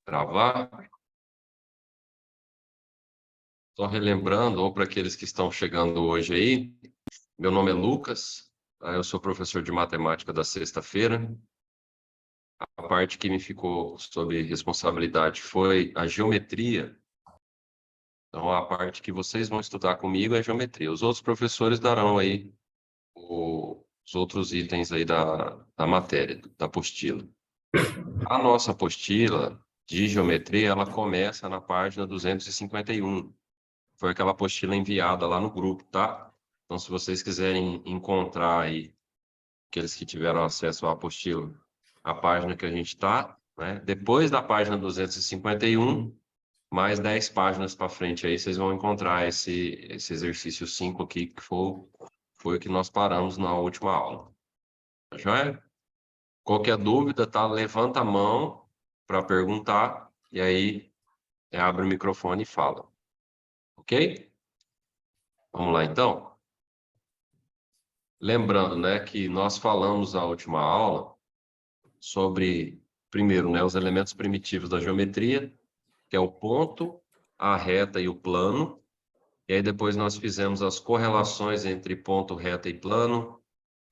Gravar. Só relembrando, ou para aqueles que estão chegando hoje aí, meu nome é Lucas, tá? Eu sou professor de matemática da sexta-feira. A parte que me ficou sob responsabilidade foi a geometria. Então, a parte que vocês vão estudar comigo é geometria. Os outros professores darão aí os outros itens aí da matéria, da apostila. A nossa apostila de geometria, ela começa na página 251. Foi aquela apostila enviada lá no grupo, tá? Então, se vocês quiserem encontrar aí, aqueles que tiveram acesso à apostila, a página que a gente está, né? Depois da página 251, mais 10 páginas para frente aí, vocês vão encontrar esse exercício 5 aqui, que foi o que nós paramos na última aula. Tá joia? Qualquer dúvida, tá? Levanta a mão para perguntar, e aí abre o microfone e fala. Ok? Vamos lá, então? Lembrando, né, que nós falamos na última aula sobre, primeiro, né, os elementos primitivos da geometria, que é o ponto, a reta e o plano. E aí depois nós fizemos as correlações entre ponto, reta e plano.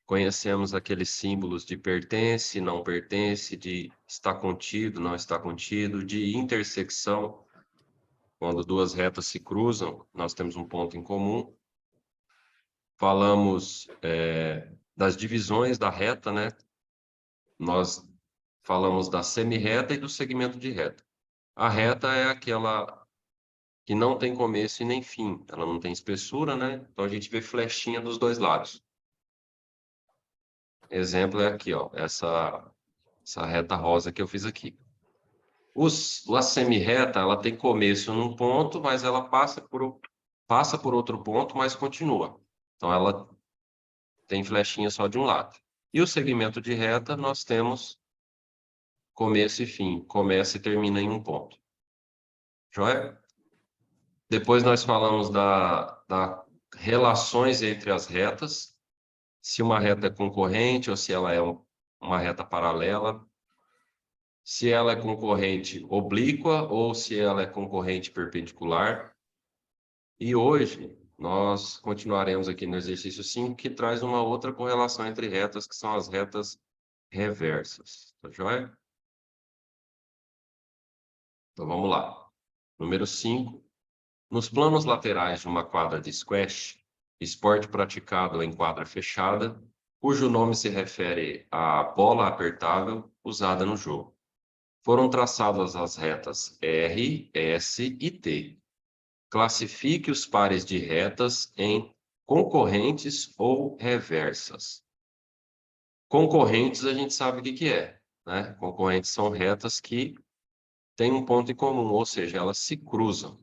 Conhecemos aqueles símbolos de pertence, não pertence, de está contido, não está contido, de intersecção. Quando duas retas se cruzam, nós temos um ponto em comum. Falamos, das divisões da reta, né? Nós falamos da semirreta e do segmento de reta. A reta é aquela que não tem começo e nem fim. Ela não tem espessura, né? Então a gente vê flechinha dos dois lados. Exemplo é aqui, ó, essa reta rosa que eu fiz aqui. A semirreta, ela tem começo num ponto, mas ela passa por outro ponto, mas continua. Então ela tem flechinha só de um lado. E o segmento de reta, nós temos começo e fim. Começa e termina em um ponto. Joia? Depois nós falamos da relações entre as retas, se uma reta é concorrente ou se ela é uma reta paralela, se ela é concorrente oblíqua ou se ela é concorrente perpendicular. E hoje nós continuaremos aqui no exercício 5, que traz uma outra correlação entre retas, que são as retas reversas. Tá joia? Então vamos lá. Número 5. Nos planos laterais de uma quadra de squash, esporte praticado em quadra fechada, cujo nome se refere à bola apertável usada no jogo, foram traçadas as retas R, S e T. Classifique os pares de retas em concorrentes ou reversas. Concorrentes a gente sabe o que é, né? Concorrentes são retas que têm um ponto em comum, ou seja, elas se cruzam.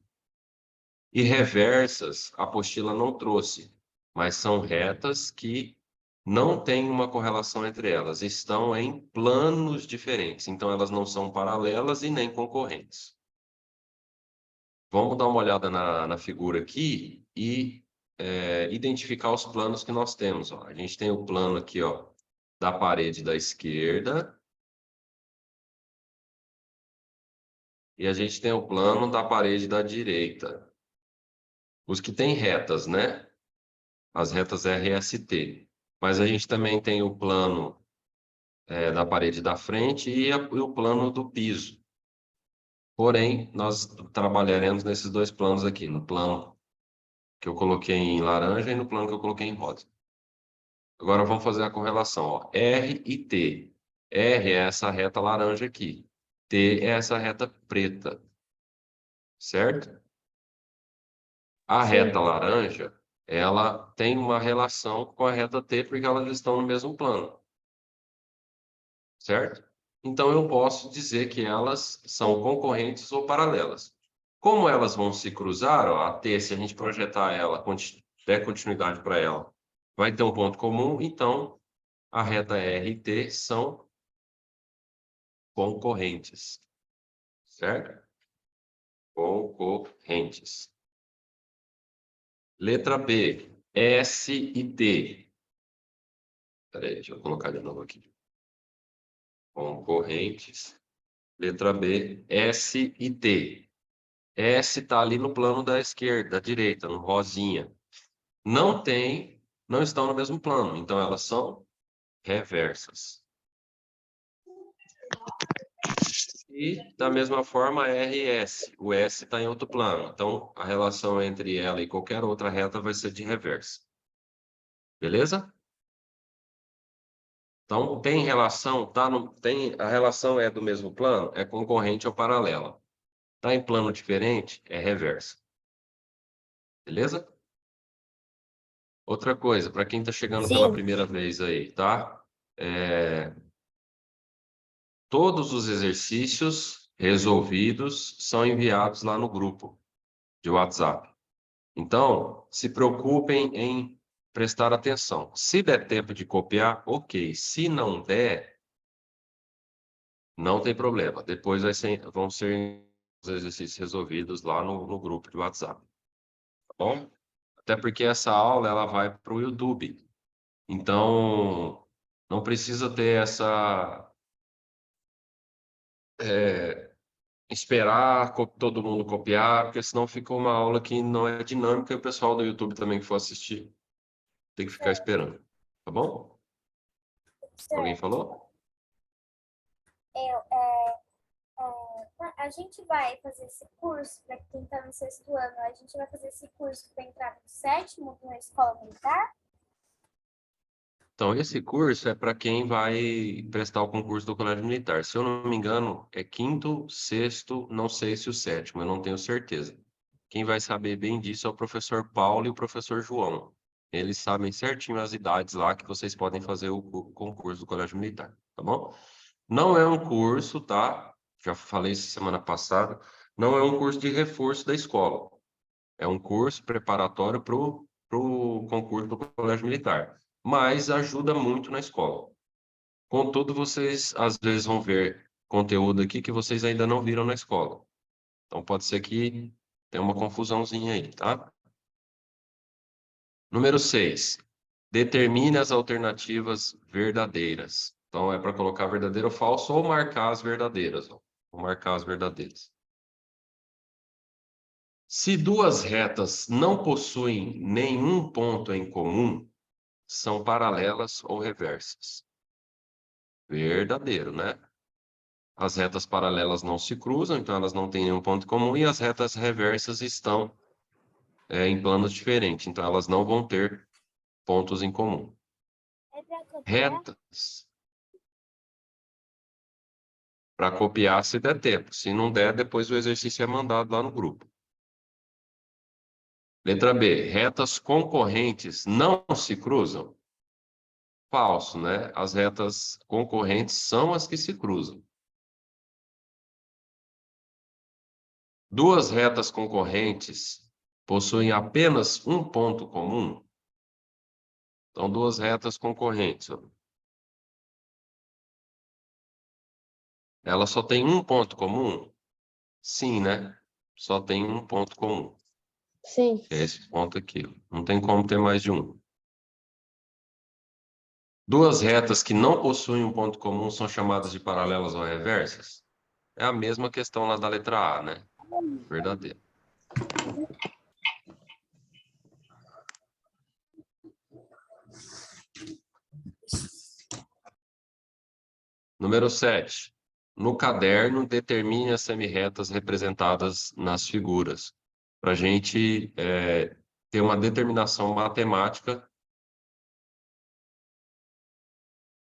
E reversas, a apostila não trouxe, mas são retas que não têm uma correlação entre elas, estão em planos diferentes, então elas não são paralelas e nem concorrentes. Vamos dar uma olhada na figura aqui e identificar os planos que nós temos. Ó. A gente tem o plano aqui, ó, da parede da esquerda e a gente tem o plano da parede da direita. Os que têm retas, né? As retas RST. Mas a gente também tem o plano da parede da frente e o plano do piso. Porém, nós trabalharemos nesses dois planos aqui, no plano que eu coloquei em laranja e no plano que eu coloquei em rosa. Agora vamos fazer a correlação, ó. R e T. R é essa reta laranja aqui. T é essa reta preta. Certo? A reta Sim, laranja, ela tem uma relação com a reta T porque elas estão no mesmo plano. Certo? Então eu posso dizer que elas são concorrentes ou paralelas. Como elas vão se cruzar, ó, a T, se a gente projetar ela, der continuidade para ela, vai ter um ponto comum, então a reta R e T são concorrentes, certo? Concorrentes. Letra B, S e T. Espera aí, deixa eu colocar de novo aqui. Concorrentes. Letra B, S e T. S está ali no plano da esquerda, da direita, no rosinha. Não estão no mesmo plano, então elas são reversas. E, da mesma forma, R e S. O S está em outro plano. Então, a relação entre ela e qualquer outra reta vai ser de reversa. Beleza? Então, tem relação, a relação é do mesmo plano, é concorrente ou paralela. Está em plano diferente, é reversa. Beleza? Outra coisa, para quem está chegando pela Sim. primeira vez aí, tá? Todos os exercícios resolvidos são enviados lá no grupo de WhatsApp. Então, se preocupem em prestar atenção. Se der tempo de copiar, ok. Se não der, não tem problema. Depois vão ser os exercícios resolvidos lá no grupo de WhatsApp. Tá bom? Até porque essa aula ela vai para o YouTube. Então, não precisa ter esperar todo mundo copiar, porque senão fica uma aula que não é dinâmica e o pessoal do YouTube também que for assistir tem que ficar esperando. Tá bom? Alguém falou? A gente vai fazer esse curso para quem está no 6º ano. A gente vai fazer esse curso para entrar no 7º na escola militar? Então, esse curso é para quem vai prestar o concurso do Colégio Militar. Se eu não me engano, é 5º, 6º, não sei se o 7º, eu não tenho certeza. Quem vai saber bem disso é o professor Paulo e o professor João. Eles sabem certinho as idades lá que vocês podem fazer o concurso do Colégio Militar, tá bom? Não é um curso, tá? Já falei isso semana passada. Não é um curso de reforço da escola. É um curso preparatório para o concurso do Colégio Militar. Mas ajuda muito na escola. Contudo, vocês às vezes vão ver conteúdo aqui que vocês ainda não viram na escola. Então pode ser que tenha uma confusãozinha aí, tá? Número 6. Determine as alternativas verdadeiras. Então é para colocar verdadeiro ou falso ou marcar as verdadeiras. Ó. Vou marcar as verdadeiras. Se duas retas não possuem nenhum ponto em comum, são paralelas ou reversas. Verdadeiro, né? As retas paralelas não se cruzam, então elas não têm nenhum ponto comum, e as retas reversas estão em planos diferentes, então elas não vão ter pontos em comum. É para copiar? Retas. Para copiar se der tempo. Se não der, depois o exercício é mandado lá no grupo. Letra B. Retas concorrentes não se cruzam? Falso, né? As retas concorrentes são as que se cruzam. Duas retas concorrentes possuem apenas um ponto comum? Então, duas retas concorrentes. Ó. Ela só tem um ponto comum? Sim, né? Só tem um ponto comum. Sim. Que é esse ponto aqui. Não tem como ter mais de um. Duas retas que não possuem um ponto comum são chamadas de paralelas ou reversas? É a mesma questão lá da letra A, né? Verdadeiro. Número 7. No caderno, determine as semirretas representadas nas figuras. Para a gente ter uma determinação matemática.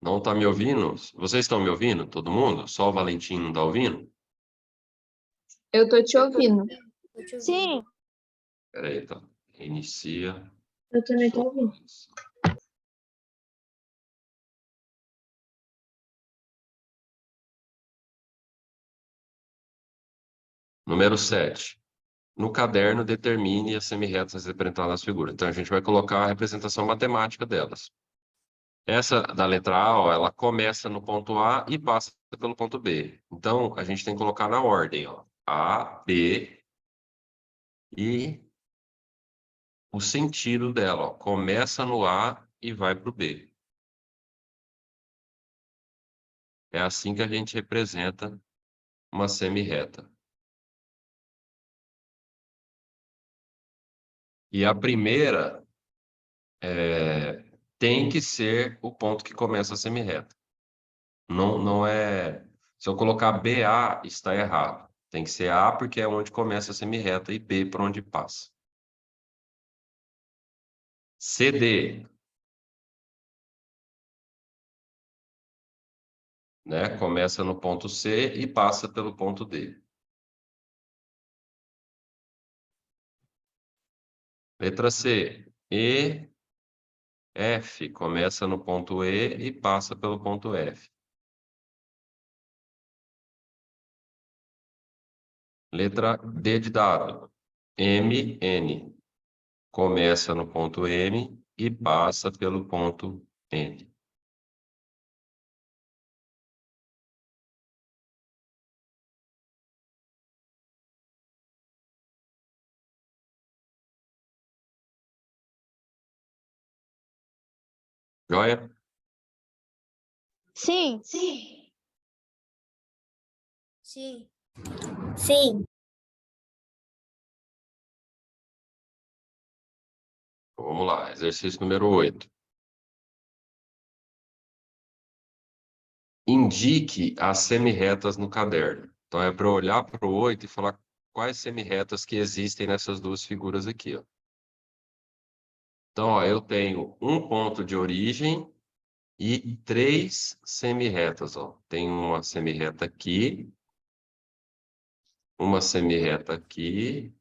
Não está me ouvindo? Vocês estão me ouvindo? Todo mundo? Só o Valentim não está ouvindo? Eu tô te ouvindo. Sim. Espera aí, tá. Inicia. Eu também tô ouvindo. Número 7. No caderno, determine as semirretas representadas nas figuras. Então, a gente vai colocar a representação matemática delas. Essa da letra A, ó, ela começa no ponto A e passa pelo ponto B. Então, a gente tem que colocar na ordem, ó. A, B e o sentido dela, ó. Começa no A e vai para o B. É assim que a gente representa uma semirreta. E a primeira tem que ser o ponto que começa a semirreta. Não é... Se eu colocar BA, está errado. Tem que ser A porque é onde começa a semirreta e B por onde passa. CD, né? Começa no ponto C e passa pelo ponto D. Letra C, E, F, começa no ponto E e passa pelo ponto F. Letra D de dado, M, N, começa no ponto M e passa pelo ponto N. Joia? Sim. Sim. Sim. Vamos lá, exercício número 8. Indique as semirretas no caderno. Então, é para eu olhar para o 8 e falar quais semirretas que existem nessas duas figuras aqui, ó. Então, ó, eu tenho um ponto de origem e 3 semirretas, ó. Tem uma semirreta aqui, uma semirreta aqui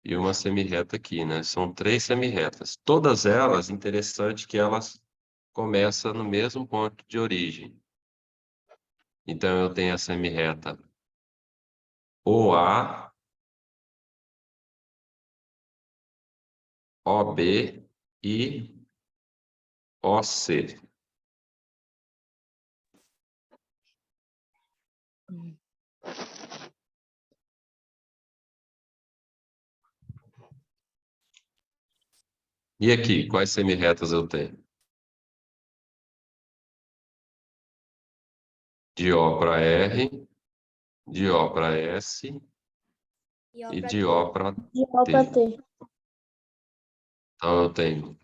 e uma semirreta aqui, né? São 3 semirretas. Todas elas, interessante que elas começam no mesmo ponto de origem. Então, eu tenho a semirreta OA, OB e OC. E aqui, quais semirretas eu tenho? De O para R, de O para S e de O para De O para T. T. Então eu tenho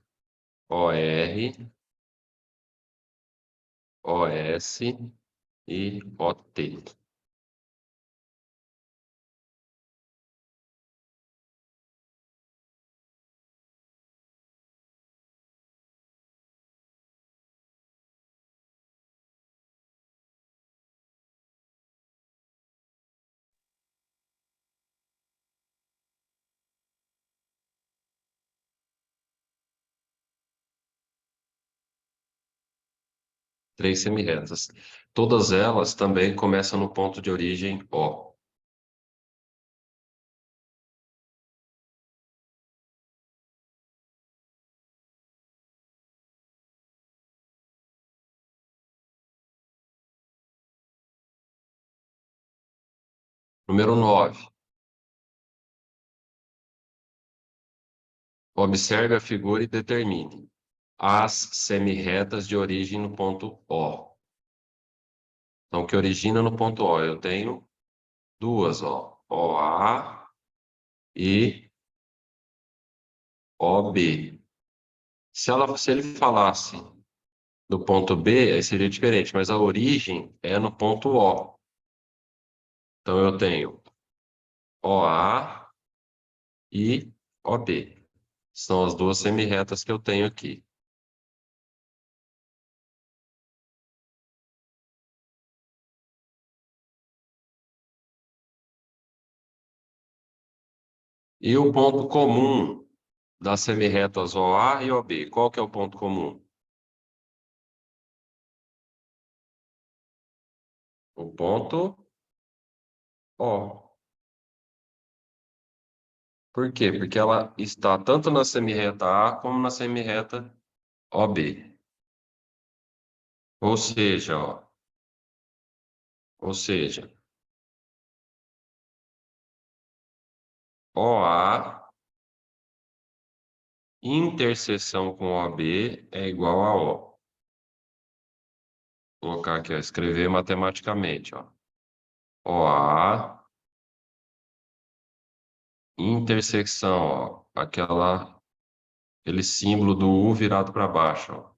OR, OS e OT. Três semirretas. Todas elas também começam no ponto de origem O. Número 9. Observe a figura e determine as semirretas de origem no ponto O. Então, que origina no ponto O? Eu tenho duas, ó. OA e OB. Se ele falasse do ponto B, aí seria diferente, mas a origem é no ponto O. Então eu tenho OA e OB. São as duas semirretas que eu tenho aqui. E o ponto comum das semirretas OA e OB, qual que é o ponto comum? O ponto O. Por quê? Porque ela está tanto na semirreta A como na semirreta OB. Ou seja, ó, ou seja, OA interseção com OB é igual a O. colocar aqui, ó, escrever matematicamente, ó. OA, intersecção, ó, aquele símbolo do U virado para baixo, ó.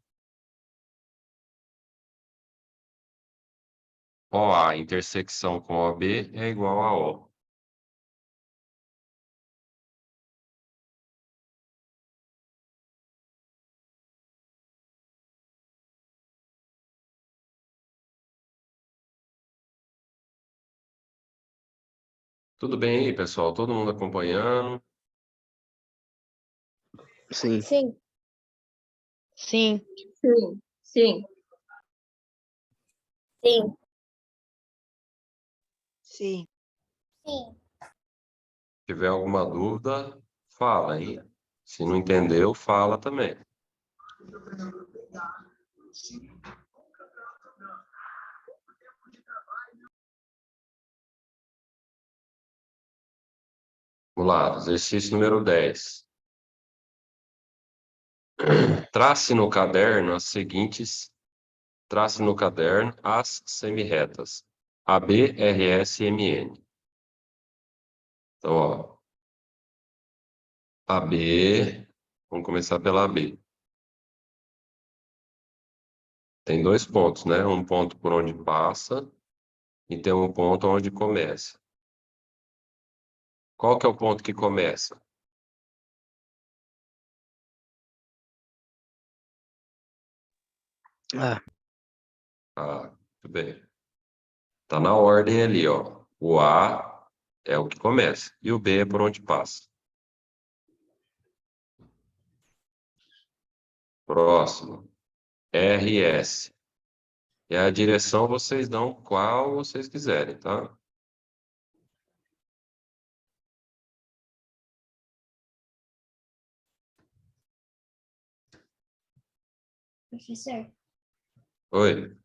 OA, intersecção com OB é igual a O. Tudo bem aí, pessoal? Todo mundo acompanhando? Sim. Sim. Sim. Sim. Sim. Sim. Sim. Sim. Se tiver alguma dúvida, fala, hein? Se não entendeu, fala também. Vamos lá, exercício número 10. Trace no caderno as semirretas AB, RS e MN. Então, ó, AB, vamos começar pela AB. Tem dois pontos, né? Um ponto por onde passa e tem um ponto onde começa. Qual que é o ponto que começa? Ah, Ah, muito bem. Tá na ordem ali, ó. O A é o que começa e o B é por onde passa. Próximo. RS. E a direção vocês dão qual vocês quiserem, tá? Professor, Oi,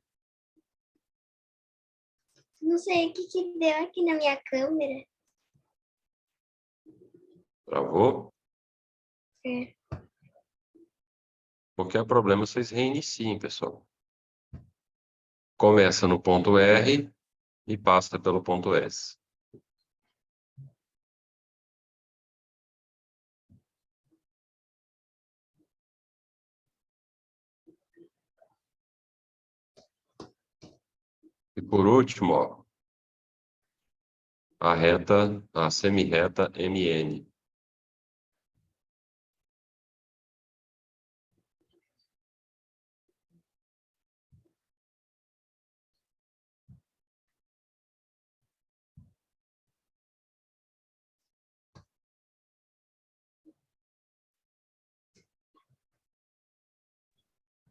não sei o que deu aqui na minha câmera. travou? É. Qualquer problema vocês reiniciem, pessoal. Começa no ponto R e passa pelo ponto S. E por último, ó, a semirreta MN.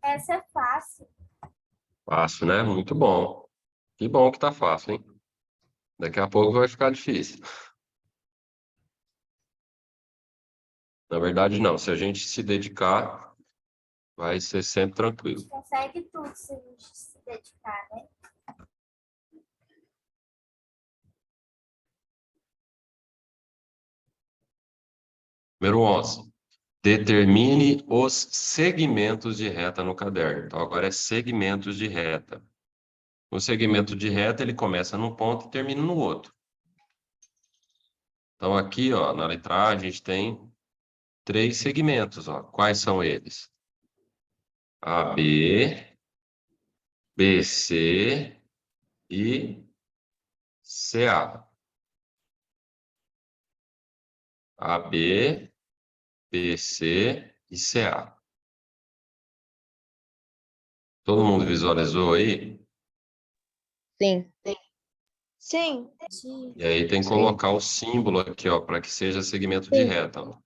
Essa é fácil. Fácil, né? Muito bom. Que bom que tá fácil, hein? Daqui a pouco vai ficar difícil. Na verdade, não. Se a gente se dedicar, vai ser sempre A tranquilo. gente consegue tudo se a gente se dedicar, né? Número 11. Determine os segmentos de reta no caderno. Então, agora é segmentos de reta. O segmento de reta, ele começa num ponto e termina no outro. Então, aqui, ó, na letra A, a gente tem 3 segmentos, ó. Quais são eles? AB, BC e CA. AB, BC e CA. Todo mundo visualizou aí? Sim. Sim. E aí tem que sim. colocar o símbolo aqui, ó, para que seja segmento de Sim. reta, ó.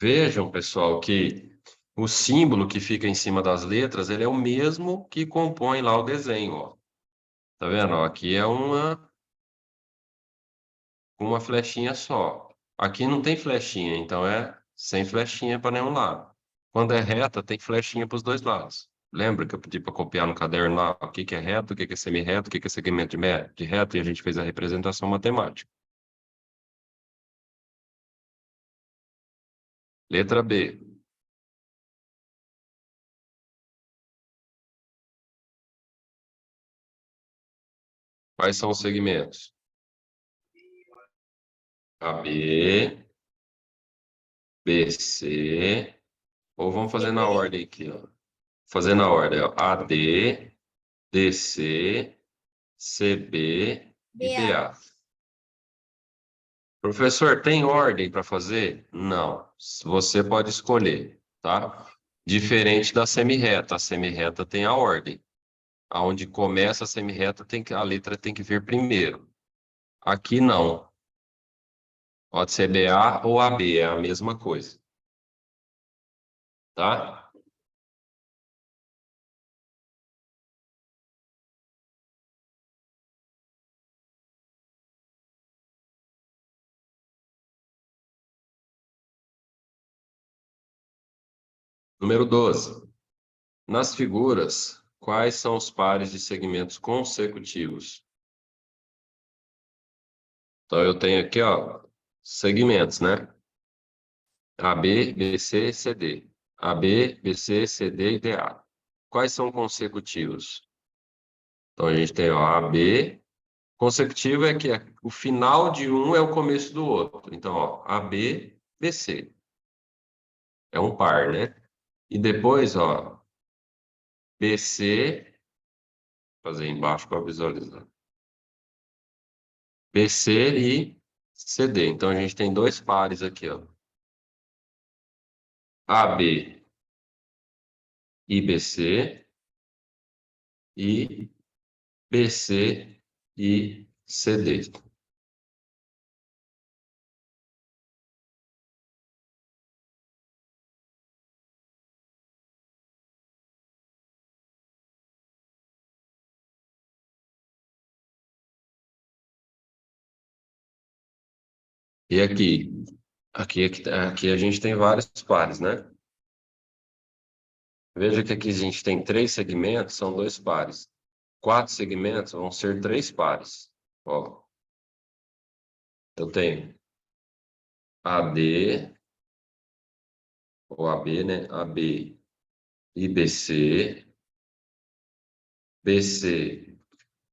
Vejam, pessoal, que o símbolo que fica em cima das letras, ele é o mesmo que compõe lá o desenho, ó. Tá vendo? Ó, aqui é uma flechinha só. Aqui não tem flechinha, então é sem flechinha para nenhum lado. Quando é reta, tem flechinha para os dois lados. Lembra que eu pedi para copiar no caderno lá o que que é reto, o que que é semi-reto, o que que é segmento de reto, e a gente fez a representação matemática. Letra B. Quais são os segmentos? AB, BC, ou vamos fazer na ordem aqui, ó. Fazer na ordem, ó. AD, DC, CB e BA. DA. Professor, tem ordem para fazer? Não. Você pode escolher, tá? Diferente da semirreta. A semirreta tem a ordem. Aonde começa a semirreta, a letra tem que vir primeiro. Aqui não. Pode ser BA ou AB, é a mesma coisa. Tá? Número 12. Nas figuras, quais são os pares de segmentos consecutivos? Então, eu tenho aqui, ó, segmentos, né? AB, BC, CD. AB, BC, CD e DA. Quais são consecutivos? Então, a gente tem, ó, AB. Consecutivo é que o final de um é o começo do outro. Então, ó, AB, BC. É um par, né? E depois, ó, BC, fazer embaixo para visualizar. BC e CD. Então, a gente tem dois pares aqui, ó. AB e BC e BC e CD. E aqui? Aqui a gente tem vários pares, né? Veja que aqui a gente tem 3 segmentos, são 2 pares. 4 segmentos vão ser 3 pares. Ó, eu tenho AD, ou AB, né? AB e BC, BC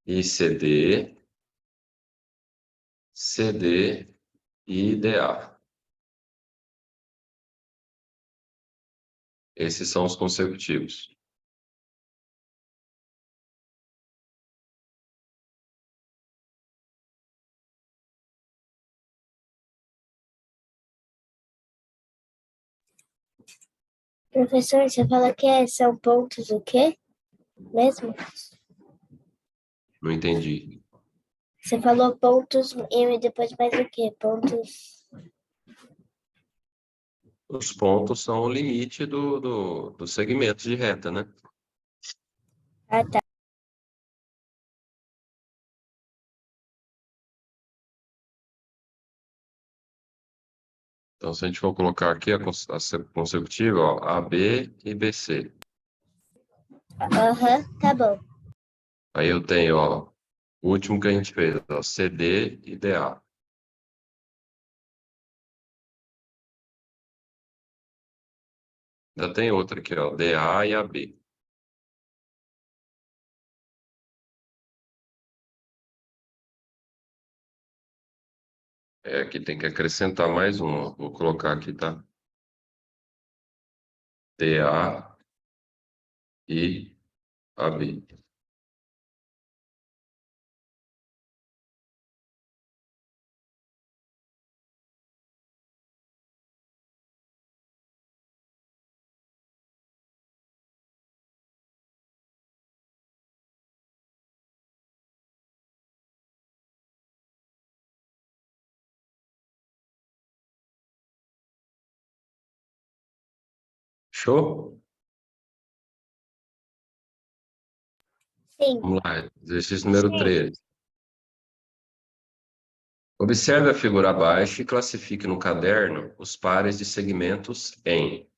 e CD, CD e DA. Esses são os consecutivos. Professor, você fala que são pontos o quê? Mesmo? Não entendi. Você falou pontos e depois mais o quê? Pontos. Os pontos são o limite do segmento de reta, né? Ah, tá. Então, se a gente for colocar aqui a consecutiva, ó, AB e BC. Aham, tá bom. Aí eu tenho, ó, o último que a gente fez, ó, CD e DA. Ainda tem outra aqui, ó, DA e AB. É, aqui tem que acrescentar mais um, ó. Vou colocar aqui, tá? DA e AB. Show? Sim. Vamos lá, exercício número 13. Observe a figura abaixo e classifique no caderno os pares de segmentos em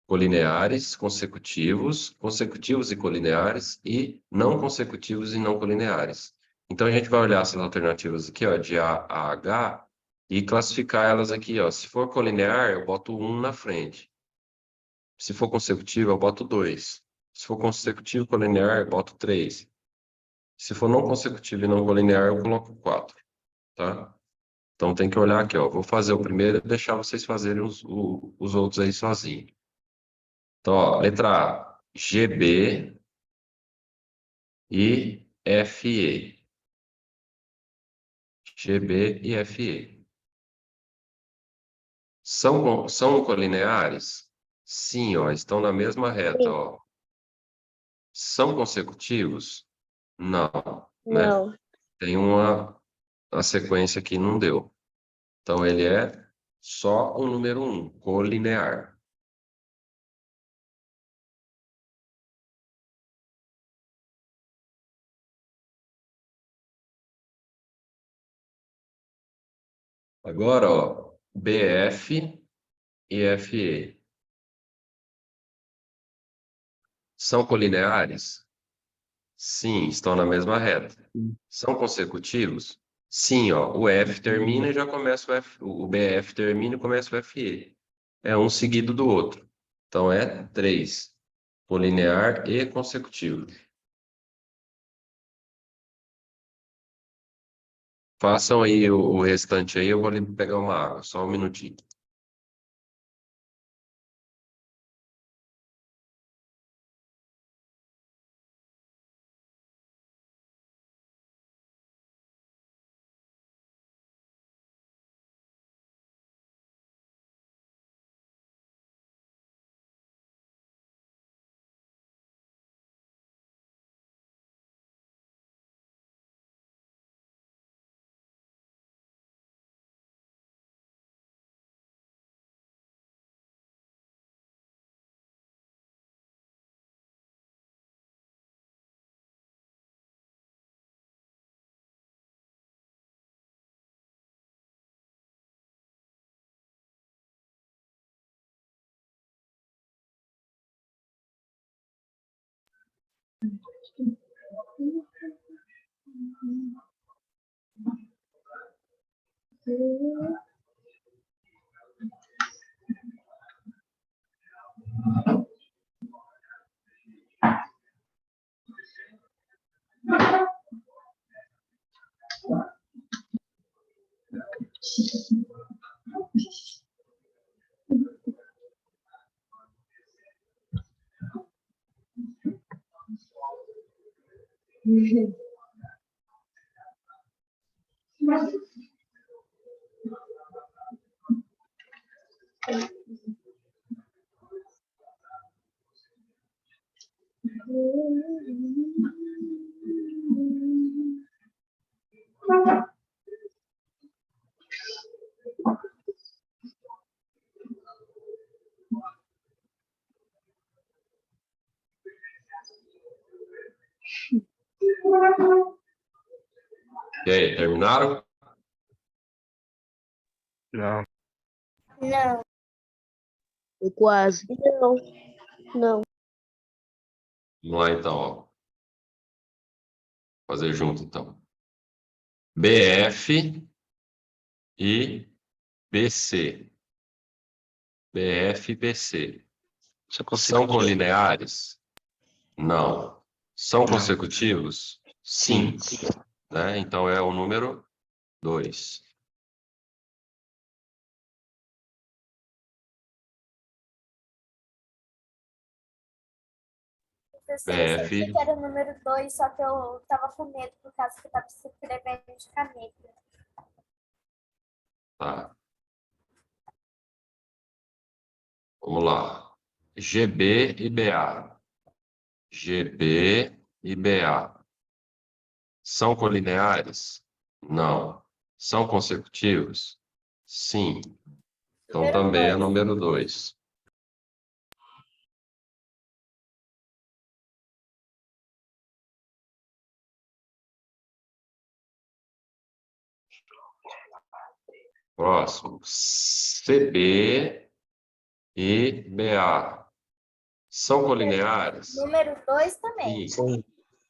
colineares, consecutivos, consecutivos e colineares e não consecutivos e não colineares. Então a gente vai olhar essas alternativas aqui, ó, de A a H e classificar elas aqui, ó. Se for colinear, eu boto 1 na frente. Se for consecutivo, eu boto 2. Se for consecutivo colinear, eu boto 3. Se for não consecutivo e não colinear, eu coloco 4, tá? Então tem que olhar aqui, ó. Vou fazer o primeiro e deixar vocês fazerem os outros aí sozinhos. Então, ó, letra A, GB e FE. GB e FE. São colineares? Sim, ó, estão na mesma reta, ó. São consecutivos? Não, né? Não. Tem a sequência que não deu. Então, ele é só o número 1, colinear. Agora, ó, BF e FE. São colineares? Sim, estão na mesma reta. São consecutivos? Sim, ó, o F termina e já começa o F, o BF termina e começa o FE. É um seguido do outro. Então é 3. Colinear e consecutivo. Façam aí o restante aí, eu vou ali pegar uma água, só um minutinho. E aí, terminaram? Não. Não. Foi quase. Não. Não. Vamos lá então, ó. Fazer junto então. BF e BC. BF e BC. São colineares? Não. São consecutivos? Sim. Né? Então é o número 2. Professor, eu BF. sabia que era o número 2, só que eu tava com medo por causa que eu tava escrevendo de caneta. Tá. Vamos lá. GB e BA. GB e BA. São colineares? Não. São consecutivos? Sim. Então Número também é 2. número 2. Próximo. CB e BA. São colineares? Número 2 também. Sim.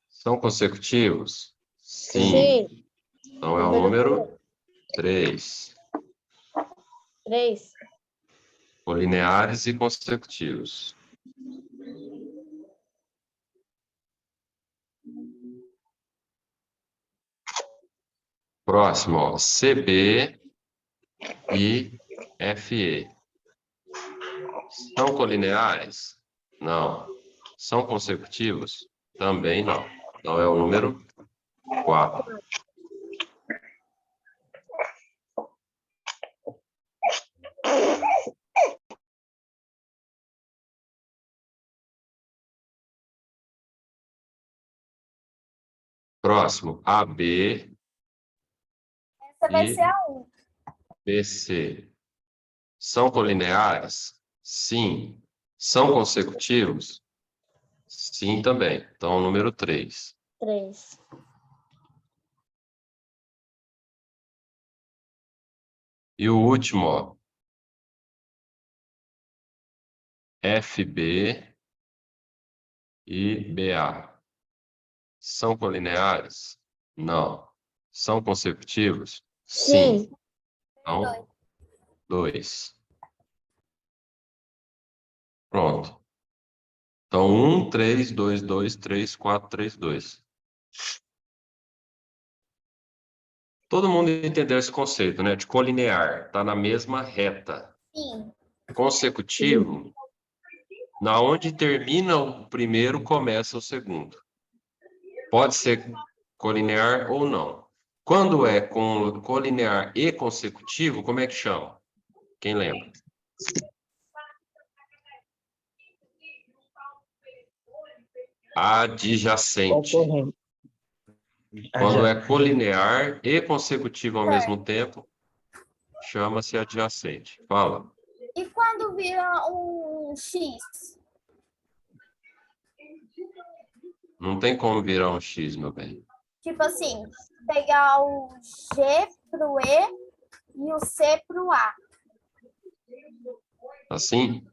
São consecutivos? Sim. Sim. Então é o número 3. 3. Colineares e consecutivos. Próximo, ó, CB e FE. São colineares? Não. São consecutivos? Também não. Então é o número 4. Próximo, AB Essa vai ser e a 1. BC. São colineares? Sim. São consecutivos? Sim, também. Então, número 3. 3. E o último, ó. FB e BA. São colineares? Não. São consecutivos? Sim. Sim. Então, 2. Pronto. Então, 1, 3, 2, 2, 3, 4, 3, 2. Todo mundo entendeu esse conceito, né? De colinear. Está na mesma reta. Sim. Consecutivo, na onde termina o primeiro, começa o segundo. Pode ser colinear ou não. Quando é com colinear e consecutivo, como é que chama? Quem lembra? Adjacente. Concorrente. Quando é colinear e consecutivo ao mesmo tempo, chama-se adjacente. Fala. E quando vira um X? Não tem como virar um X, meu bem. Tipo assim, pegar o G pro E e o C pro A. Assim?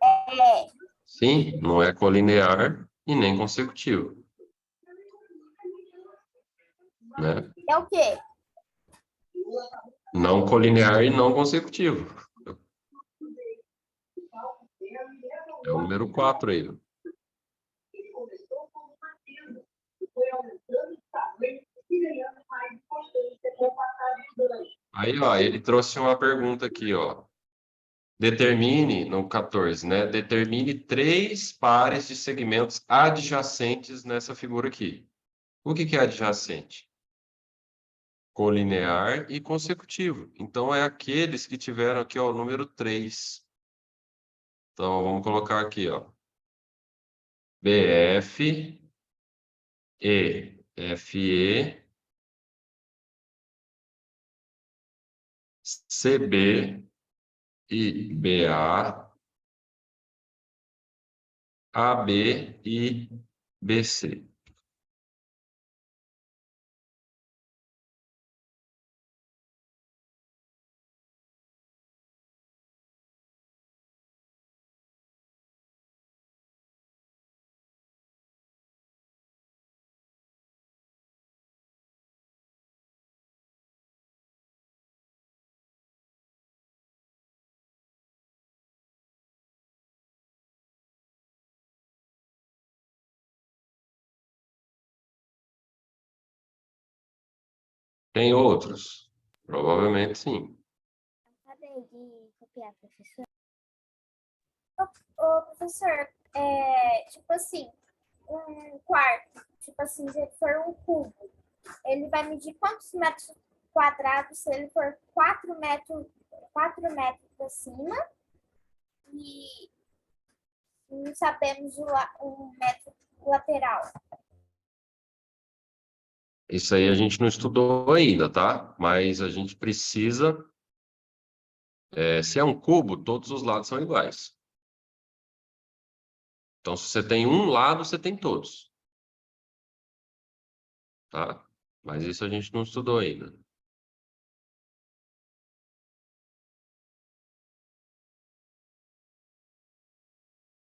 É. Sim, não é colinear e nem consecutivo. Né? É o quê? Não colinear e não consecutivo. É o número 4 aí. Aí, ó, ele trouxe uma pergunta aqui, ó. Determine, no 14, né? Determine 3 pares de segmentos adjacentes nessa figura aqui. O que é adjacente? Colinear e consecutivo. Então, é aqueles que tiveram aqui, ó, o número 3. Então, vamos colocar aqui, ó. BF, EFE, CB e BA, AB e BC. Tem outros? Provavelmente sim. Acabei de copiar, professor. Ô, professor, tipo assim, um quarto, tipo assim, se ele for um cubo, ele vai medir quantos metros quadrados se ele for 4 metros acima e não sabemos o metro lateral. Isso aí a gente não estudou ainda, tá? Mas a gente precisa. Se é um cubo, todos os lados são iguais. Então, se você tem um lado, você tem todos. Tá? Mas isso a gente não estudou ainda.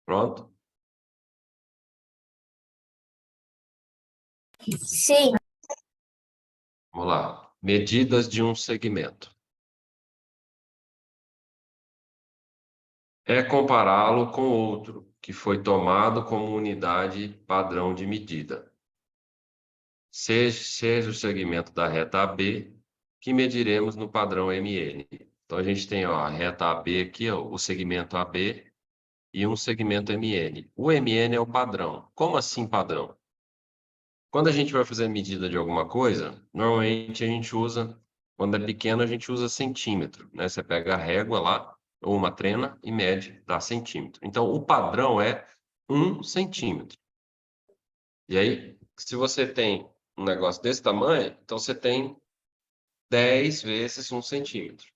Pronto? Sim. Vamos lá. Medidas de um segmento. É compará-lo com outro, que foi tomado como unidade padrão de medida. seja o segmento da reta AB, que mediremos no padrão MN. Então, a gente tem ó, a reta AB aqui, ó, o segmento AB e um segmento MN. O MN é o padrão. Como assim padrão? Quando a gente vai fazer medida de alguma coisa, normalmente a gente usa, quando é pequeno, a gente usa centímetro, né? Você pega a régua lá, ou uma trena, e mede, dá centímetro. Então, o padrão é 1 centímetro. E aí, se você tem um negócio desse tamanho, então você tem 10 vezes 1 centímetro.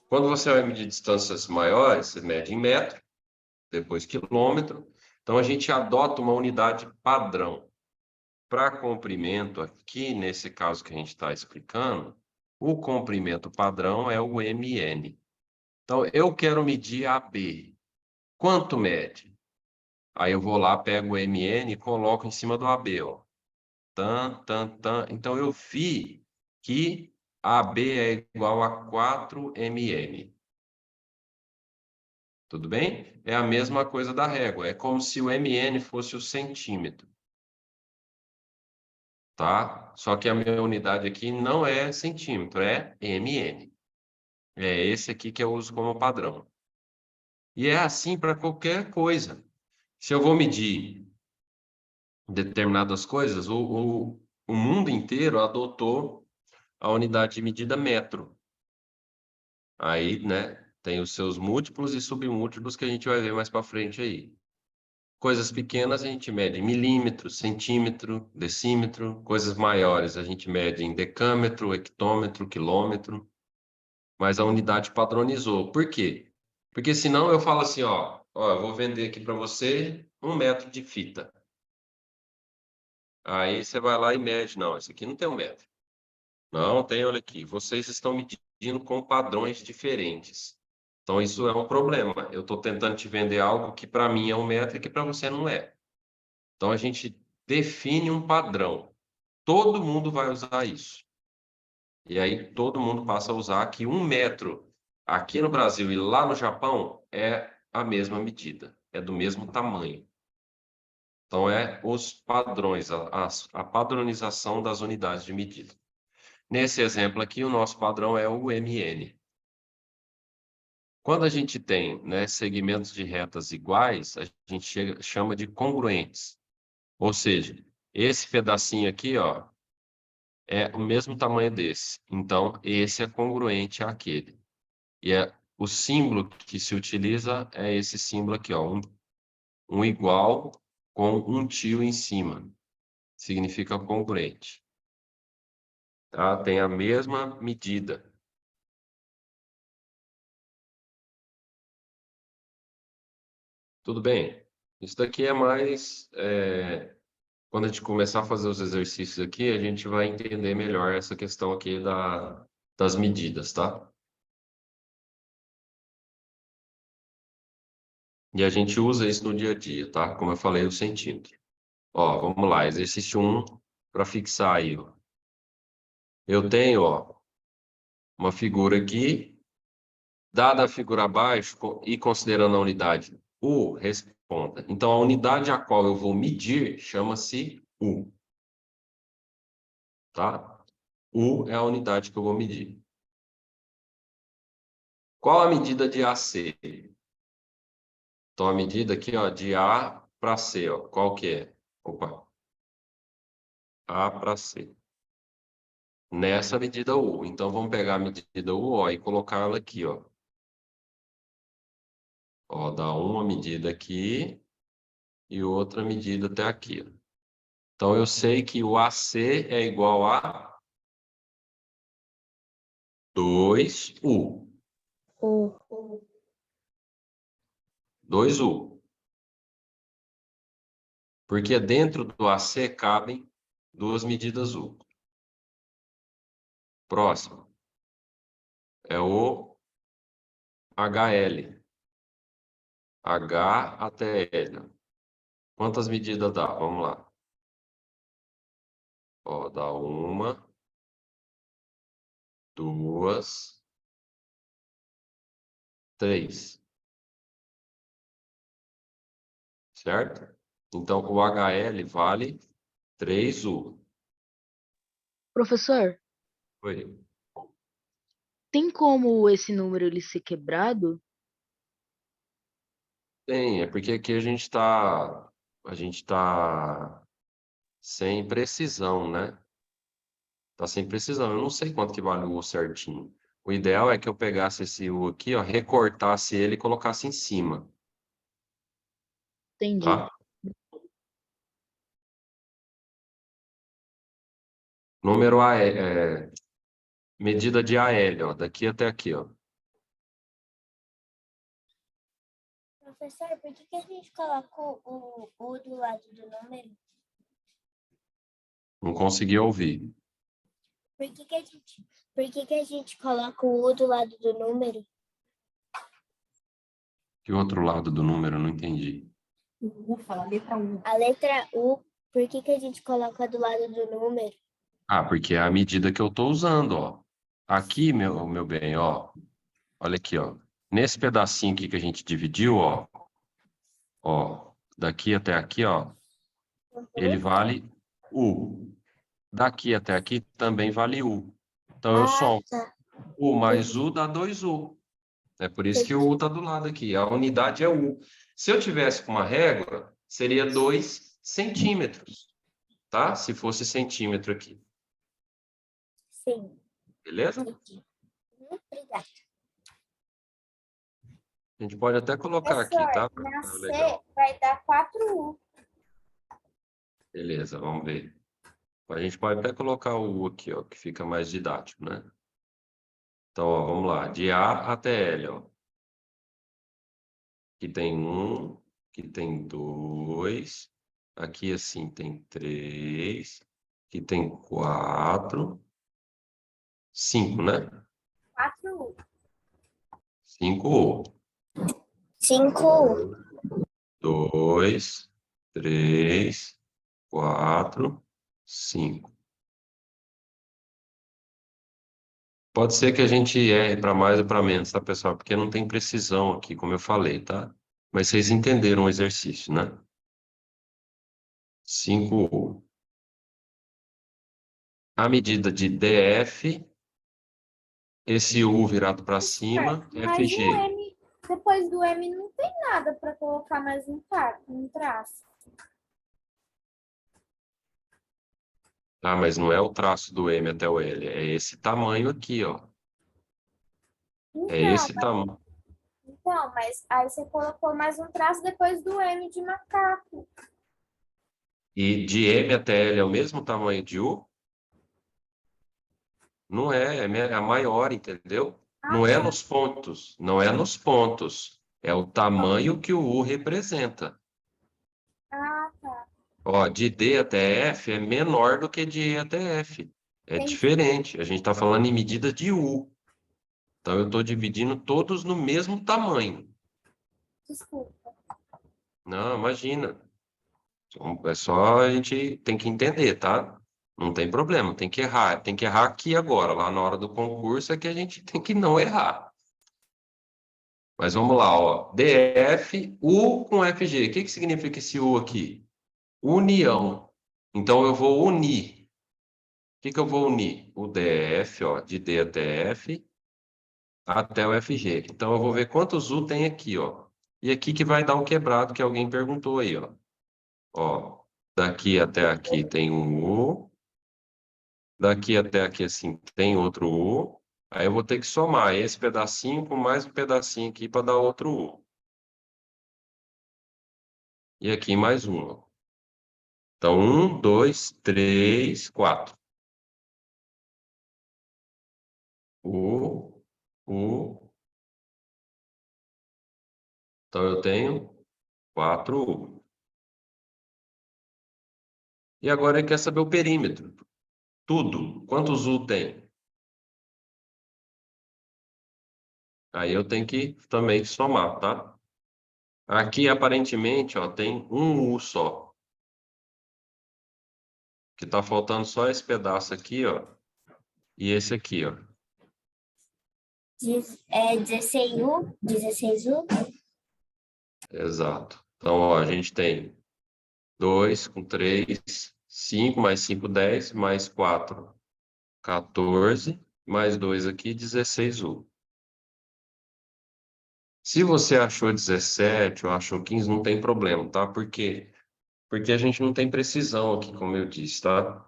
Quando você vai medir distâncias maiores, você mede em metro, depois quilômetro. Então, a gente adota uma unidade padrão. Para comprimento, aqui nesse caso que a gente está explicando, o comprimento padrão é o MN. Então, eu quero medir AB. Quanto mede? Aí eu vou lá, pego o MN e coloco em cima do AB, ó. Tan, tan, tan. Então, eu vi que AB é igual a 4 mN. Tudo bem? É a mesma coisa da régua. É como se o MN fosse o centímetro. Tá? Só que a minha unidade aqui não é centímetro, é mN. É esse aqui que eu uso como padrão. E é assim para qualquer coisa. Se eu vou medir determinadas coisas, o mundo inteiro adotou a unidade de medida metro. Aí, né, tem os seus múltiplos e submúltiplos que a gente vai ver mais para frente aí. Coisas pequenas a gente mede em milímetro, centímetro, decímetro. Coisas maiores a gente mede em decâmetro, hectômetro, quilômetro. Mas a unidade padronizou. Por quê? Porque senão eu falo assim, ó, eu vou vender aqui para você 1 metro de fita. Aí você vai lá e mede. Não, esse aqui não tem 1 metro. Não, tem, olha aqui. Vocês estão medindo com padrões diferentes. Então isso é um problema. Eu estou tentando te vender algo que para mim é 1 metro e que para você não é. Então a gente define um padrão. Todo mundo vai usar isso. E aí todo mundo passa a usar que 1 metro aqui no Brasil e lá no Japão é a mesma medida, é do mesmo tamanho. Então é os padrões, a padronização das unidades de medida. Nesse exemplo aqui, o nosso padrão é o MN. Quando a gente tem, né, segmentos de retas iguais, a gente chama de congruentes. Ou seja, esse pedacinho aqui, ó, é o mesmo tamanho desse. Então, esse é congruente àquele. E o símbolo que se utiliza é esse símbolo aqui, ó, um igual com um tio em cima. Significa congruente. Tá? Tem a mesma medida. Tudo bem? Isso daqui é mais... quando a gente começar a fazer os exercícios aqui, a gente vai entender melhor essa questão aqui das medidas, tá? E a gente usa isso no dia a dia, tá? Como eu falei, o centímetro. Ó, vamos lá, exercício 1 para fixar aí, ó. Eu tenho, ó, uma figura aqui, dada a figura abaixo e considerando a unidade U, responda. Então, a unidade a qual eu vou medir chama-se U, tá? U é a unidade que eu vou medir. Qual a medida de AC? Então, a medida aqui, ó, de A para C, ó, qual que é? Opa, A para C. Nessa medida U. Então, vamos pegar a medida U, ó, e colocar ela aqui, ó. Ó, dá uma medida aqui e outra medida até aqui. Então, eu sei que o AC é igual a 2U. 2U. Porque dentro do AC cabem duas medidas U. Próximo. É o HL. H até L. Quantas medidas dá? Vamos lá. Ó, dá uma, duas, três. Certo? Então, o HL vale 3U. Professor, Oi. tem como esse número ele ser quebrado? Tem, é porque aqui a gente tá sem precisão, né? Tá sem precisão. Eu não sei quanto que vale o U certinho. O ideal é que eu pegasse esse U aqui, ó, recortasse ele e colocasse em cima, Entendi. tá? Número medida de AL, ó, daqui até aqui, ó. Professor, por que a gente coloca o do lado do número? Não consegui ouvir. Por que a gente coloca o U do lado do número? Que outro lado do número? Eu não entendi. A letra U, por que a gente coloca do lado do número? Ah, porque é a medida que eu estou usando, ó. Aqui, meu bem, ó. Olha aqui, ó. Nesse pedacinho aqui que a gente dividiu, ó, daqui até aqui, ó, ele vale U. Daqui até aqui também vale U. Então eu somo Tá. U mais U dá 2U. É por isso que o U está do lado aqui. A unidade é U. Se eu tivesse com uma régua, seria 2 centímetros, tá? Se fosse centímetro aqui. Sim, Beleza? entendi. Obrigada. A gente pode até colocar aqui, tá? Professor, na C Legal. vai dar 4U. Beleza, vamos ver. A gente pode até colocar o U aqui, ó, que fica mais didático, né? Então, ó, vamos lá. De A até L, ó. Aqui tem 1, aqui tem 2, aqui assim tem 3, aqui tem 4, 5, né? 4U. 5U. 5U. 2, 3, 4, 5. Pode ser que a gente erre para mais ou para menos, tá, pessoal? Porque não tem precisão aqui, como eu falei, tá? Mas vocês entenderam o exercício, né? 5U. A medida de DF, esse U virado para cima, Mas o FG. M, depois do M não tem nada para colocar mais um traço. Ah, mas não é o traço do M até o L, é esse tamanho aqui, ó. É Então, esse tamanho. mas aí você colocou mais um traço depois do M de macaco. E de M até L é o mesmo tamanho de U? Não é, é a maior, entendeu? Ah, Não é tá. nos pontos, não é nos pontos. É o tamanho que o U representa. Ah, tá. Ó, de D até F é menor do que de E até F. É Entendi. diferente. A gente está falando em medida de U. Então, eu estou dividindo todos no mesmo tamanho. Desculpa. Não, imagina. Então, é só a gente tem que entender, tá? Não tem problema, tem que errar. Tem que errar aqui agora. Lá na hora do concurso é que a gente tem que não errar. Mas vamos lá, ó. DF, U com FG. O que que significa esse U aqui? União. Então, eu vou unir. O que que eu vou unir? O DF, ó, de D até F, até o FG. Então, eu vou ver quantos U tem aqui, ó. E aqui que vai dar o quebrado que alguém perguntou aí, ó. Ó, daqui até aqui tem um U. Daqui até aqui, assim, tem outro U. Aí eu vou ter que somar esse pedacinho com mais um pedacinho aqui para dar outro U. E aqui mais um, ó. Então, 1, 2, 3, 4. U, U. Então, eu tenho 4 U. E agora ele quer saber o perímetro. Tudo. Quantos U tem? Aí eu tenho que também somar, tá? Aqui, aparentemente, ó, tem um U só. Que tá faltando só esse pedaço aqui, ó. E esse aqui, ó. 16U? 16U? Exato. Então, ó, a gente tem 2 com 3, 5 mais 5, 10, mais 4, 14, mais 2 aqui, 16U. Se você achou 17 ou achou 15, não tem problema, tá? Por quê? Porque a gente não tem precisão aqui, como eu disse, tá?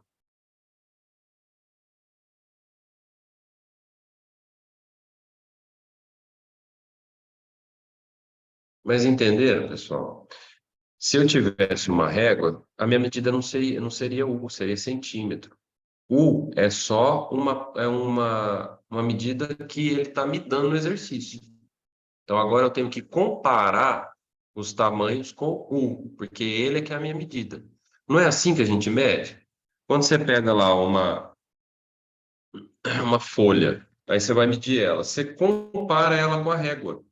Mas entenderam, pessoal? Se eu tivesse uma régua, a minha medida não seria U, seria centímetro. U é só uma medida que ele está me dando no exercício. Então agora eu tenho que comparar os tamanhos com U, porque ele é que é a minha medida. Não é assim que a gente mede? Quando você pega lá uma folha, aí você vai medir ela, você compara ela com a régua.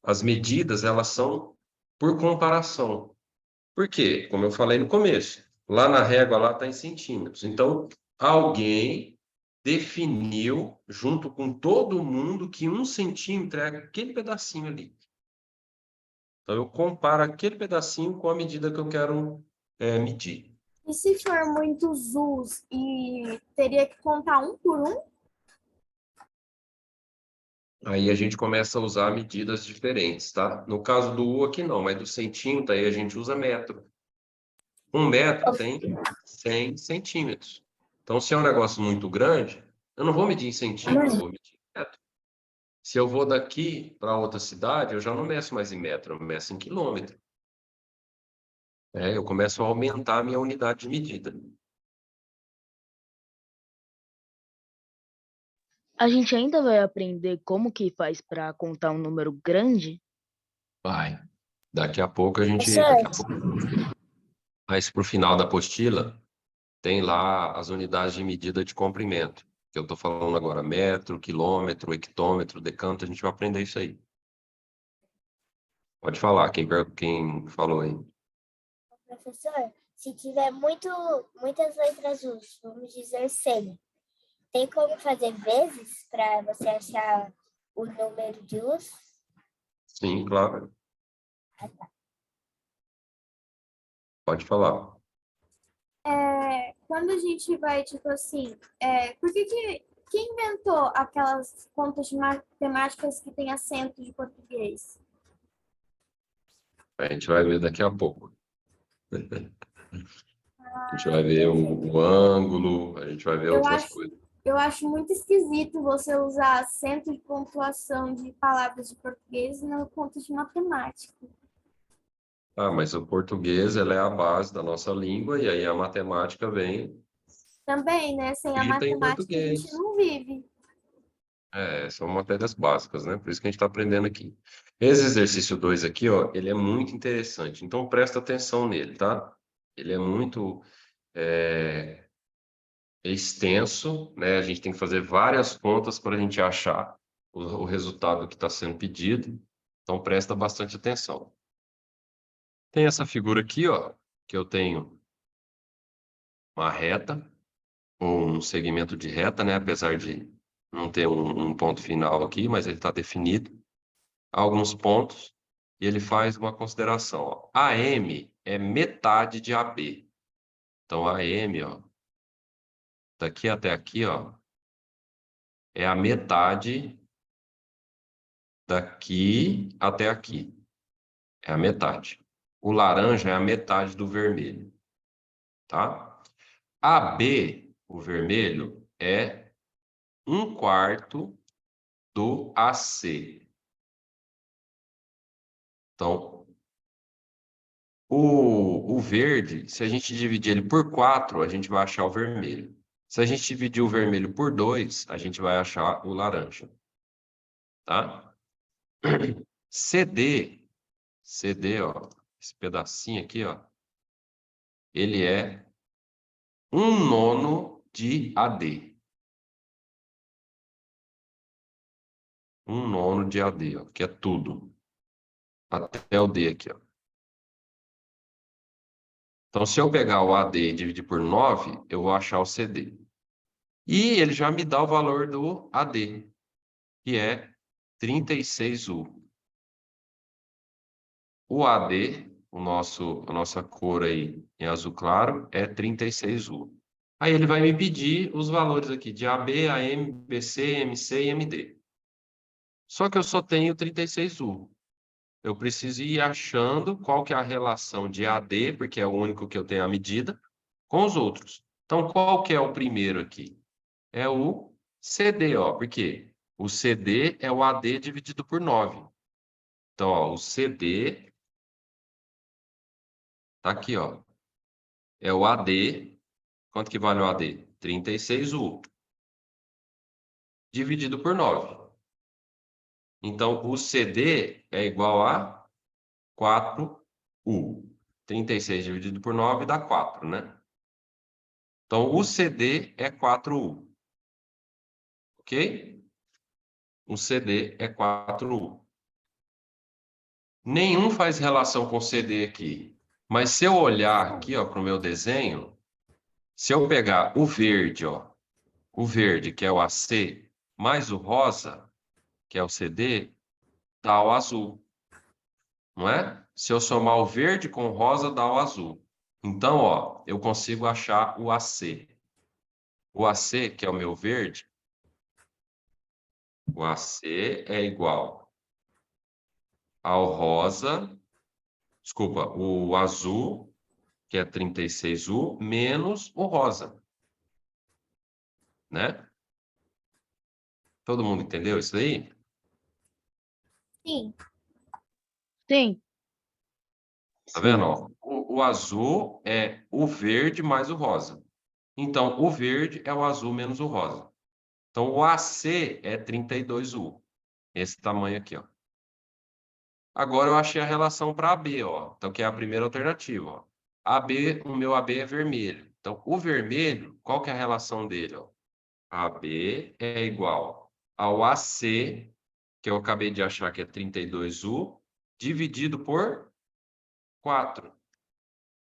As medidas, elas são por comparação. Por quê? Como eu falei no começo, lá na régua lá está em centímetros. Então, alguém definiu, junto com todo mundo, que 1 centímetro é aquele pedacinho ali. Então, eu comparo aquele pedacinho com a medida que eu quero medir. E se for muitos U's e teria que contar um por um? Aí a gente começa a usar medidas diferentes, tá? No caso do U aqui não, mas do centímetro aí a gente usa metro. 1 metro tem 100 centímetros. Então, se é um negócio muito grande, eu não vou medir em centímetro, eu vou medir em metro. Se eu vou daqui para outra cidade, eu já não meço mais em metro, eu meço em quilômetro. Eu começo a aumentar a minha unidade de medida. A gente ainda vai aprender como que faz para contar um número grande? Vai. Daqui a pouco a gente. Professor, Mas para o final da apostila, tem lá as unidades de medida de comprimento. Que eu estou falando agora, metro, quilômetro, hectômetro, decâmetro, a gente vai aprender isso aí. Pode falar, quem falou aí. professor, se tiver muitas letras U's, vamos dizer 100, tem como fazer vezes para você achar o número de U's? Sim, claro. Pode falar. Quando a gente vai, tipo assim, por que quem inventou aquelas contas de matemáticas que tem acento de português? A gente vai ver daqui a pouco. A gente vai ver o ângulo, a gente vai ver Eu outras acho, coisas. eu acho muito esquisito você usar acento de pontuação de palavras de português na conta de matemática. Ah, mas o português, ela é a base da nossa língua, e aí a matemática vem Também, né? Sem a escrita em matemática a gente português. não vive. São matérias básicas, né? Por isso que a gente está aprendendo aqui. Esse exercício 2 aqui, ó, ele é muito interessante. Então, presta atenção nele, tá? Ele é muito extenso, né? A gente tem que fazer várias contas para a gente achar o resultado que está sendo pedido. Então, presta bastante atenção. Tem essa figura aqui, ó, que eu tenho uma reta, ou um segmento de reta, né? Apesar de não ter um ponto final aqui, mas ele está definido. Alguns pontos, e ele faz uma consideração. Ó. AM é metade de AB. Então, AM, ó, daqui até aqui, ó, é a metade daqui até aqui. É a metade. O laranja é a metade do vermelho, tá? AB, o vermelho, é 1/4 do AC. Então, o verde, se a gente dividir ele por 4, a gente vai achar o vermelho. Se a gente dividir o vermelho por 2, a gente vai achar o laranja. Tá? CD, ó, esse pedacinho aqui, ó, ele é 1/9 de AD. 1/9 de AD, ó, que é tudo. Até o D aqui, ó. Então, se eu pegar o AD e dividir por 9, eu vou achar o CD. E ele já me dá o valor do AD, que é 36U. O AD, a nossa cor aí em azul claro é 36U. Aí ele vai me pedir os valores aqui de AB, AM, BC, MC e MD. Só que eu só tenho 36U. Eu preciso ir achando qual que é a relação de AD, porque é o único que eu tenho a medida, com os outros. Então, qual que é o primeiro aqui? É o CD, ó. Por quê? O CD é o AD dividido por 9. Então, ó, o CD tá aqui, ó. É o AD. Quanto que vale o AD? 36U. Dividido por 9. Então, o CD é igual a 4U. 36 dividido por 9 dá 4, né? Então, o CD é 4U. Ok? O CD é 4U. Nenhum faz relação com o CD aqui. Mas se eu olhar aqui, ó, para o meu desenho, se eu pegar o verde, ó, o verde, que é o AC, mais o rosa, que é o CD, dá o azul. Não é? Se eu somar o verde com o rosa, dá o azul. Então, ó, eu consigo achar o AC. O AC, que é o meu verde, o AC é igual ao rosa, desculpa, o azul, que é 36U, menos o rosa, né? Todo mundo entendeu isso aí? Sim. Sim. Tá vendo? Sim. Ó? O azul é o verde mais o rosa. Então, o verde é o azul menos o rosa. Então, o AC é 32U. Esse tamanho aqui, ó. Agora eu achei a relação para AB, ó. Então, que é a primeira alternativa, ó. AB, o meu AB é vermelho. Então, o vermelho, qual que é a relação dele, ó? AB é igual ao AC, que eu acabei de achar que é 32U, dividido por 4.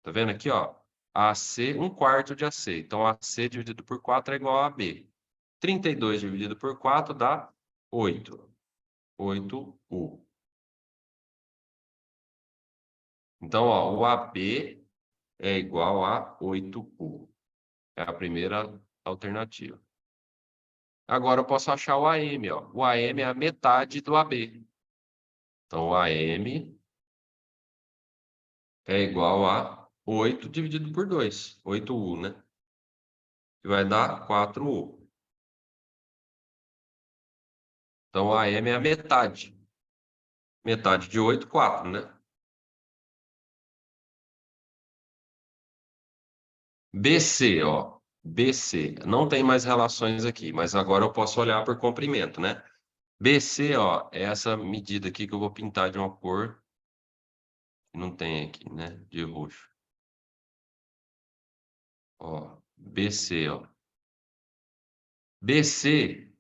Tá vendo aqui, ó? AC, 1/4 de AC. Então, AC dividido por 4 é igual a AB. 32 dividido por 4 dá 8. 8U. Então, ó, o AB é igual a 8U. É a primeira alternativa. Agora eu posso achar o AM, ó. O AM é a metade do AB. Então, o AM é igual a 8 dividido por 2. 8U, né? Que vai dar 4U. Então, o AM é a metade. Metade de 8, 4, né? BC, ó. BC. Não tem mais relações aqui, mas agora eu posso olhar por comprimento, né? BC, ó, é essa medida aqui que eu vou pintar de uma cor que não tem aqui, né? De roxo. Ó, BC, ó. BC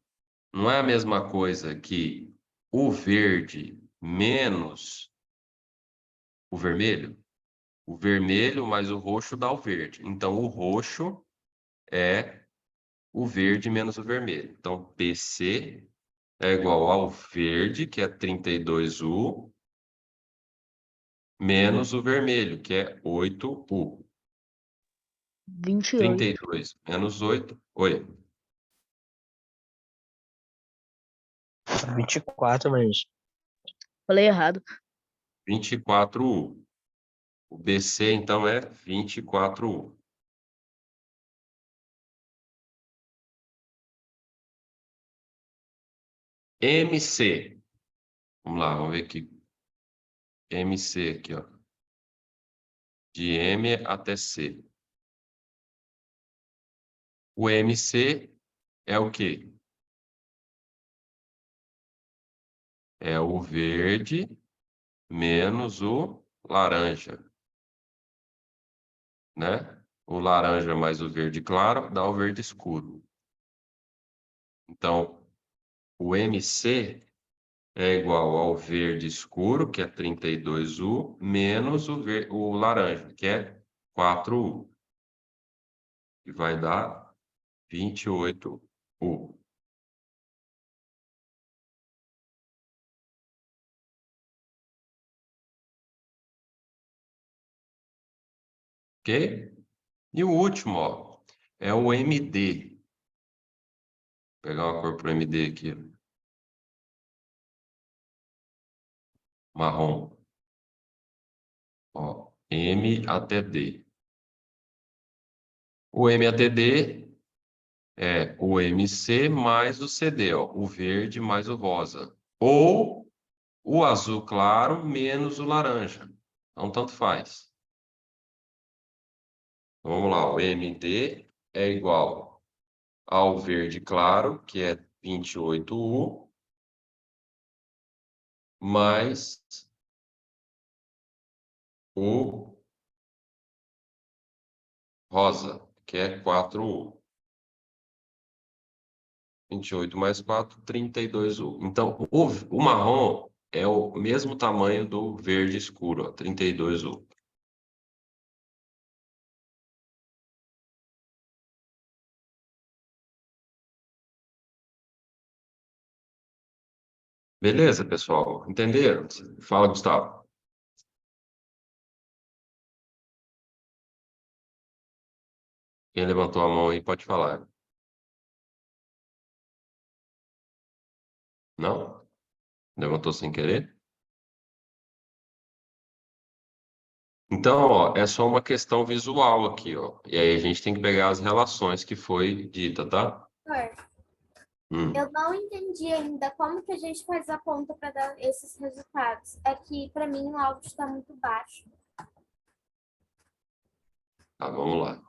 não é a mesma coisa que o verde menos o vermelho? O vermelho mais o roxo dá o verde. Então, o roxo é o verde menos o vermelho. Então, BC é igual ao verde, que é 32U, menos o vermelho, que é 8U. 28. 32 menos 8. Oi. 24, mas Falei errado. 24U. O BC, então, é 24U. MC. Vamos lá, vamos ver aqui. MC aqui, ó. De M até C. O MC é o quê? É o verde menos o laranja, né? O laranja mais o verde claro dá o verde escuro. Então, o MC é igual ao verde escuro, que é 32U, menos o laranja, que é 4U, que vai dar 28U. ok? E o último, ó, é o MD. Vou pegar uma cor para o MD aqui, ó. Marrom. Ó, M até D. O M até D é o MC mais o CD, ó, o verde mais o rosa. Ou o azul claro menos o laranja. Então, tanto faz. Então, vamos lá, o MD é igual ao verde claro, que é 28U, mais o rosa, que é 4U. 28 mais 4, 32U. Então, o marrom é o mesmo tamanho do verde escuro, ó, 32U. Beleza, pessoal? Entenderam? Fala, Gustavo. Quem levantou a mão aí pode falar. Não? Levantou sem querer? Então, ó, é só uma questão visual aqui, ó. E aí a gente tem que pegar as relações que foi dita, tá? Professor, Hum, eu não entendi ainda como que a gente faz a conta para dar esses resultados. É que, para mim, o áudio está muito baixo. tá, vamos lá.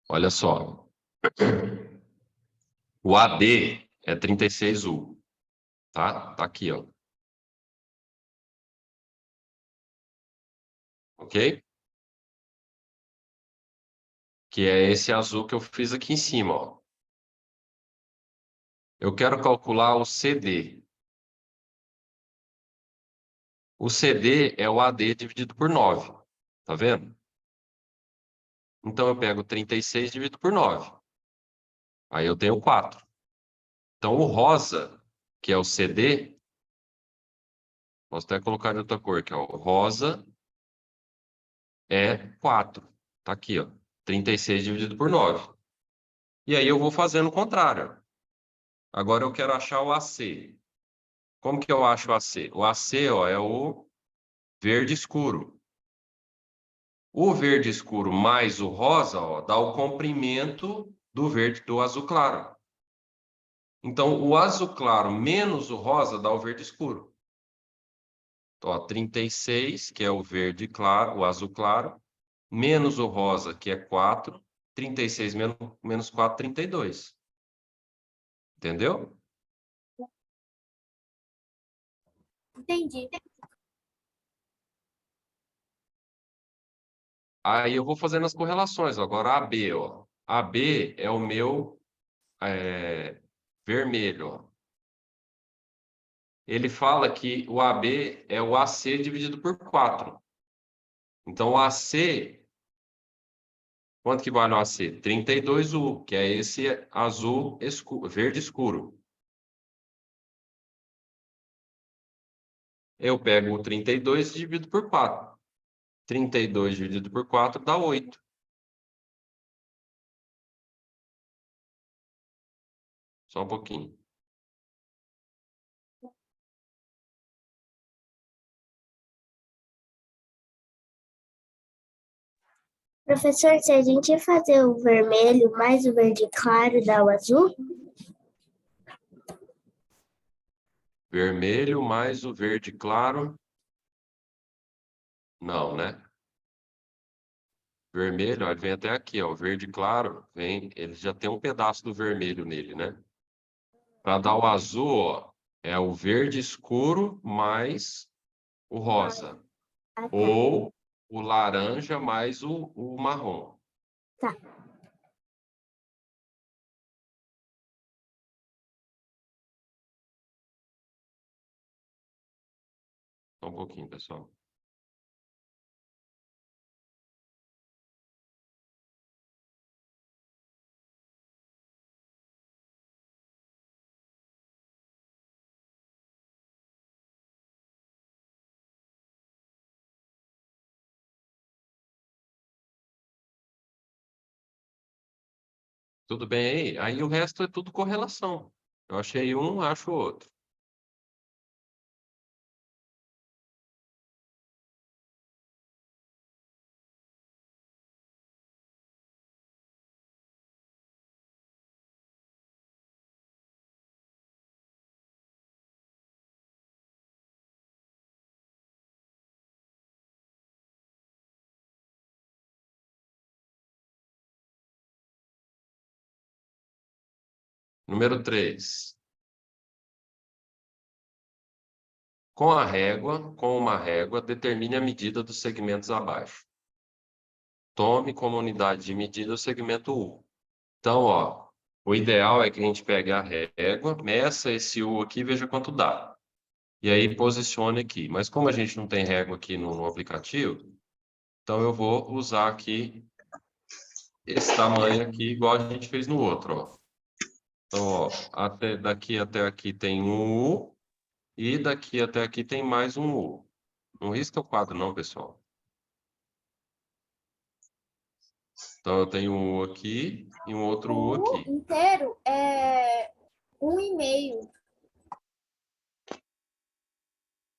Olha só. O AD é 36U, tá? Tá aqui, ó. Ok? Que é esse azul que eu fiz aqui em cima, ó. Eu quero calcular o CD. O CD é o AD dividido por 9. Tá vendo? Então eu pego 36 e divido por 9. Aí eu tenho 4. Então o rosa, que é o CD, posso até colocar de outra cor, que é o rosa, é 4. Tá aqui, ó. 36 dividido por 9. E aí eu vou fazendo o contrário. Agora eu quero achar o AC. Como que eu acho o AC? O AC, ó, é o verde escuro. O verde escuro mais o rosa, ó, dá o comprimento do verde do azul claro. Então, o azul claro menos o rosa dá o verde escuro. Então, ó, 36, que é o verde claro, o azul claro, menos o rosa, que é 4. 36 menos 4, 32. Entendeu? Entendi. Aí eu vou fazendo as correlações. Agora, AB, ó. AB é o meu vermelho, ó. Ele fala que o AB é o AC dividido por 4. Então, o AC, quanto que vale o AC? 32U, que é esse azul escuro, verde escuro. Eu pego o 32 e divido por 4. 32 dividido por 4 dá 8. Só um pouquinho. Professor, se a gente fazer o vermelho mais o verde claro, dá o azul? Vermelho mais o verde claro. Não, né? Vermelho, ó, ele vem até aqui, ó. O verde claro, vem, ele já tem um pedaço do vermelho nele, né? Para dar o azul, ó, é o verde escuro mais o rosa. Ah, tá. Ou o laranja mais o marrom. Tá. Só um pouquinho, pessoal. Tudo bem aí? Aí o resto é tudo correlação. Eu achei um, acho o outro. Número 3. Com uma régua, determine a medida dos segmentos abaixo. Tome como unidade de medida o segmento U. Então, ó, o ideal é que a gente pegue a régua, meça esse U aqui e veja quanto dá. E aí posicione aqui. Mas como a gente não tem régua aqui no aplicativo, então eu vou usar aqui esse tamanho aqui, igual a gente fez no outro, ó. Então, ó, daqui até aqui tem um U e daqui até aqui tem mais um U. Não risca o quadro não, pessoal. Então eu tenho um U aqui e um outro U O aqui. inteiro é 1,5.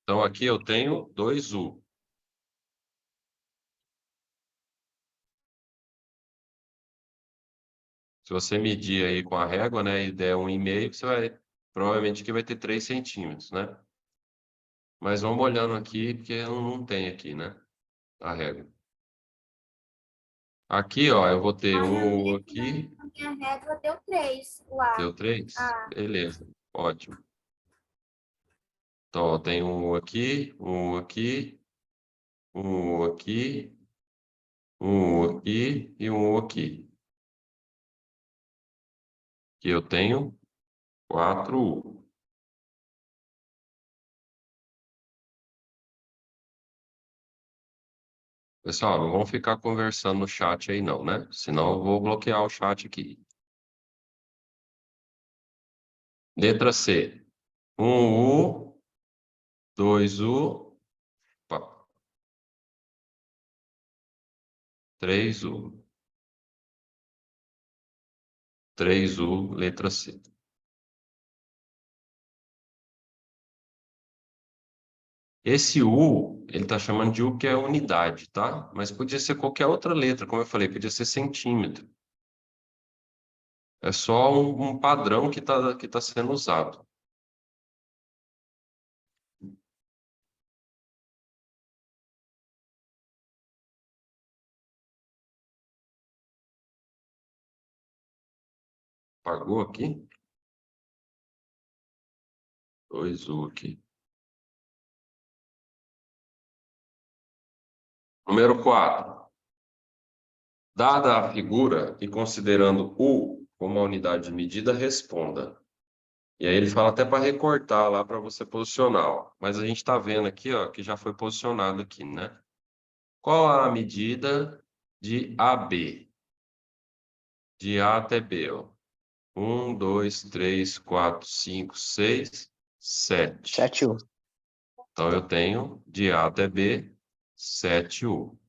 Então aqui eu tenho 2 U. Se você medir aí com a régua, né, e der 1,5, você vai, provavelmente aqui vai ter 3 centímetros, né? Mas vamos olhando aqui, porque não tem aqui, né, a régua. Aqui, ó, eu vou ter Aí a um U minha, aqui, a minha régua deu 3 lá. deu 3. Ah, Beleza, ótimo. Então, ó, tem um U aqui, um U aqui, um U aqui, um U aqui e um U aqui. Que eu tenho 4 U. Pessoal, não vamos ficar conversando no chat aí não, né? Senão eu vou bloquear o chat aqui. Letra C. 1U, 2U, opa, 3U. 3U, letra C. Esse U, ele está chamando de U que é unidade, tá? Mas podia ser qualquer outra letra, como eu falei, podia ser centímetro. É só um padrão que tá sendo usado. Apagou aqui? 2U aqui. Número 4. Dada a figura e considerando U como a unidade de medida, responda. E aí ele fala até para recortar lá para você posicionar, ó. Mas a gente está vendo aqui, ó, que já foi posicionado aqui, né? Qual a medida de AB? De A até B, ó. 1, 2, 3, 4, 5, 6, 7. 7U. Então eu tenho de A até B 7U.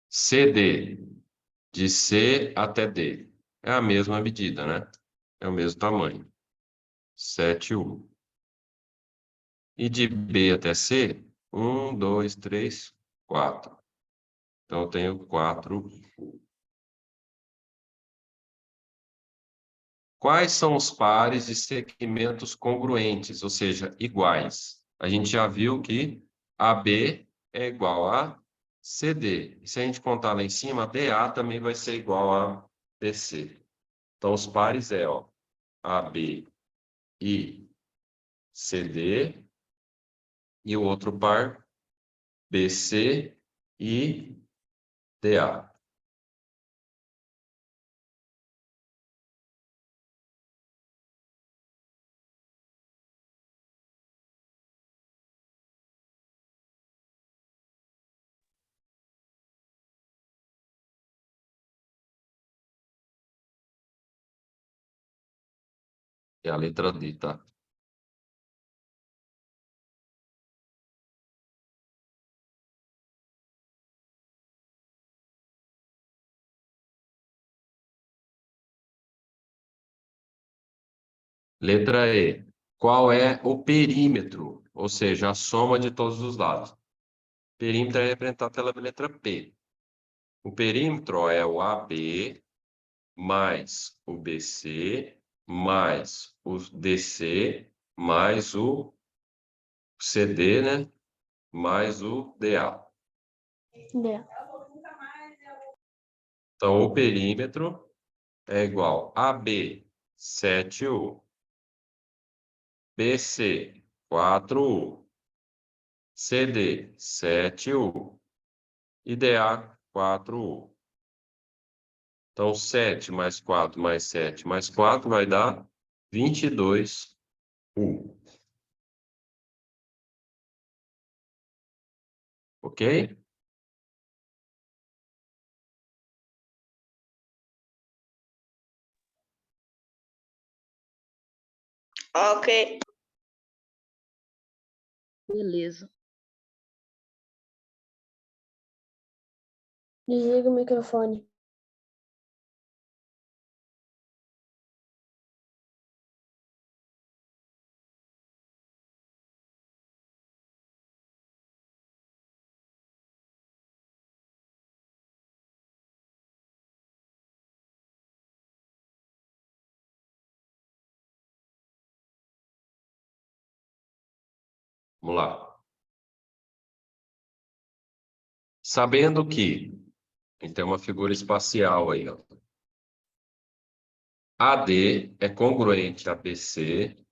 CD, de C até D. É a mesma medida, né? É o mesmo tamanho. 7U. E de B até C, 1, 2, 3, 4. Então eu tenho 4. Quais são os pares de segmentos congruentes, ou seja, iguais? A gente já viu que AB é igual a CD. E se a gente contar lá em cima, DA também vai ser igual a DC. Então, os pares é, ó, AB e CD, e o outro par, BC e DA. É a letra D, tá? Letra E. Qual é o perímetro? Ou seja, a soma de todos os lados. Perímetro é representado pela letra P. O perímetro ó, é o AB mais o BC mais o DC mais o CD, né? Mais o DA. Então, o perímetro é igual a AB, 7U, BC, 4U, CD, 7U e DA, 4U. Então, 7 mais 4 mais 7 mais 4 vai dar 22U. Ok? Ok. Beleza. Desliga o microfone. Vamos lá. Sabendo que a gente tem uma figura espacial aí, ó. AD é congruente a BC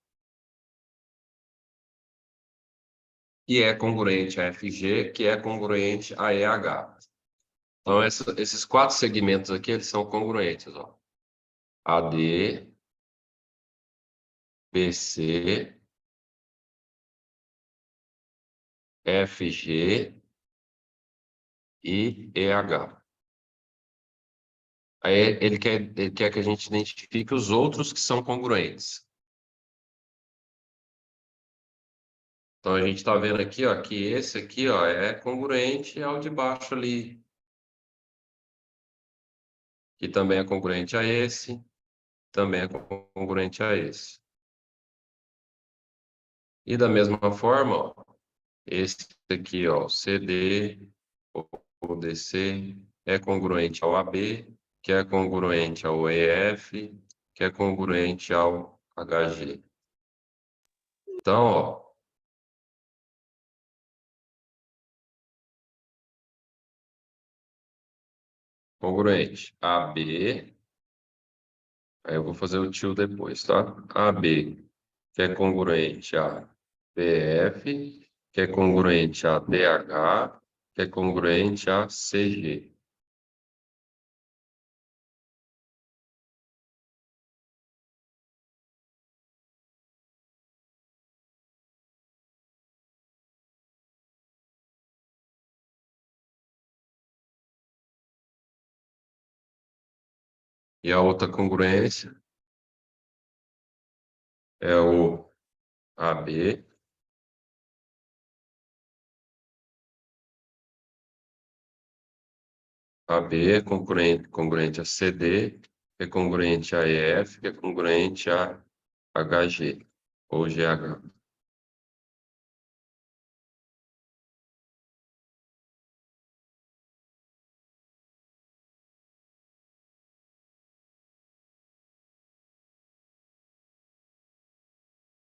e é congruente a FG, que é congruente a EH. Então, esses 4 segmentos aqui, eles são congruentes, ó. AD, BC, FG e EH. Aí ele quer que a gente identifique os outros que são congruentes. Então, a gente está vendo aqui, ó, que esse aqui, ó, é congruente ao de baixo ali. Que também é congruente a esse, também é congruente a esse. E da mesma forma, ó, esse aqui, ó, o CD, o DC, é congruente ao AB, que é congruente ao EF, que é congruente ao HG. Então, ó, congruente AB, aí eu vou fazer o tio depois, tá? AB, que é congruente a BF, que é congruente a DH, que é congruente a CG. E a outra congruência é o AB, AB é congruente a CD, é congruente a EF, que é congruente a HG, ou GH.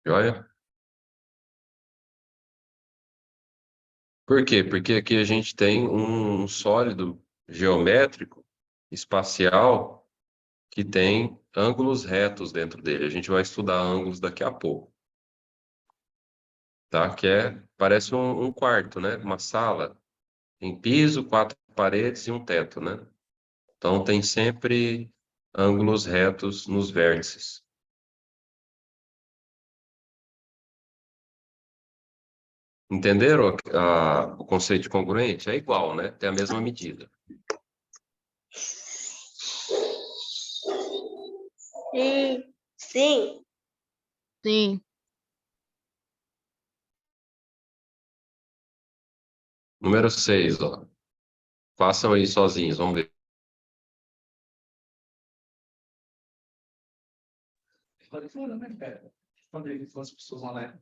Joia? Por quê? Porque aqui a gente tem um sólido geométrico, espacial, que tem ângulos retos dentro dele. A gente vai estudar ângulos daqui a pouco, tá? Parece um quarto, né? Uma sala. Tem piso, 4 paredes e um teto, né? Então tem sempre ângulos retos nos vértices. Entenderam o conceito de congruente? É igual, né? Tem a mesma medida. Sim. Sim. Número 6, ó. Façam aí sozinhos, vamos ver. esclarecendo, né, cara? Quando as pessoas lá, né?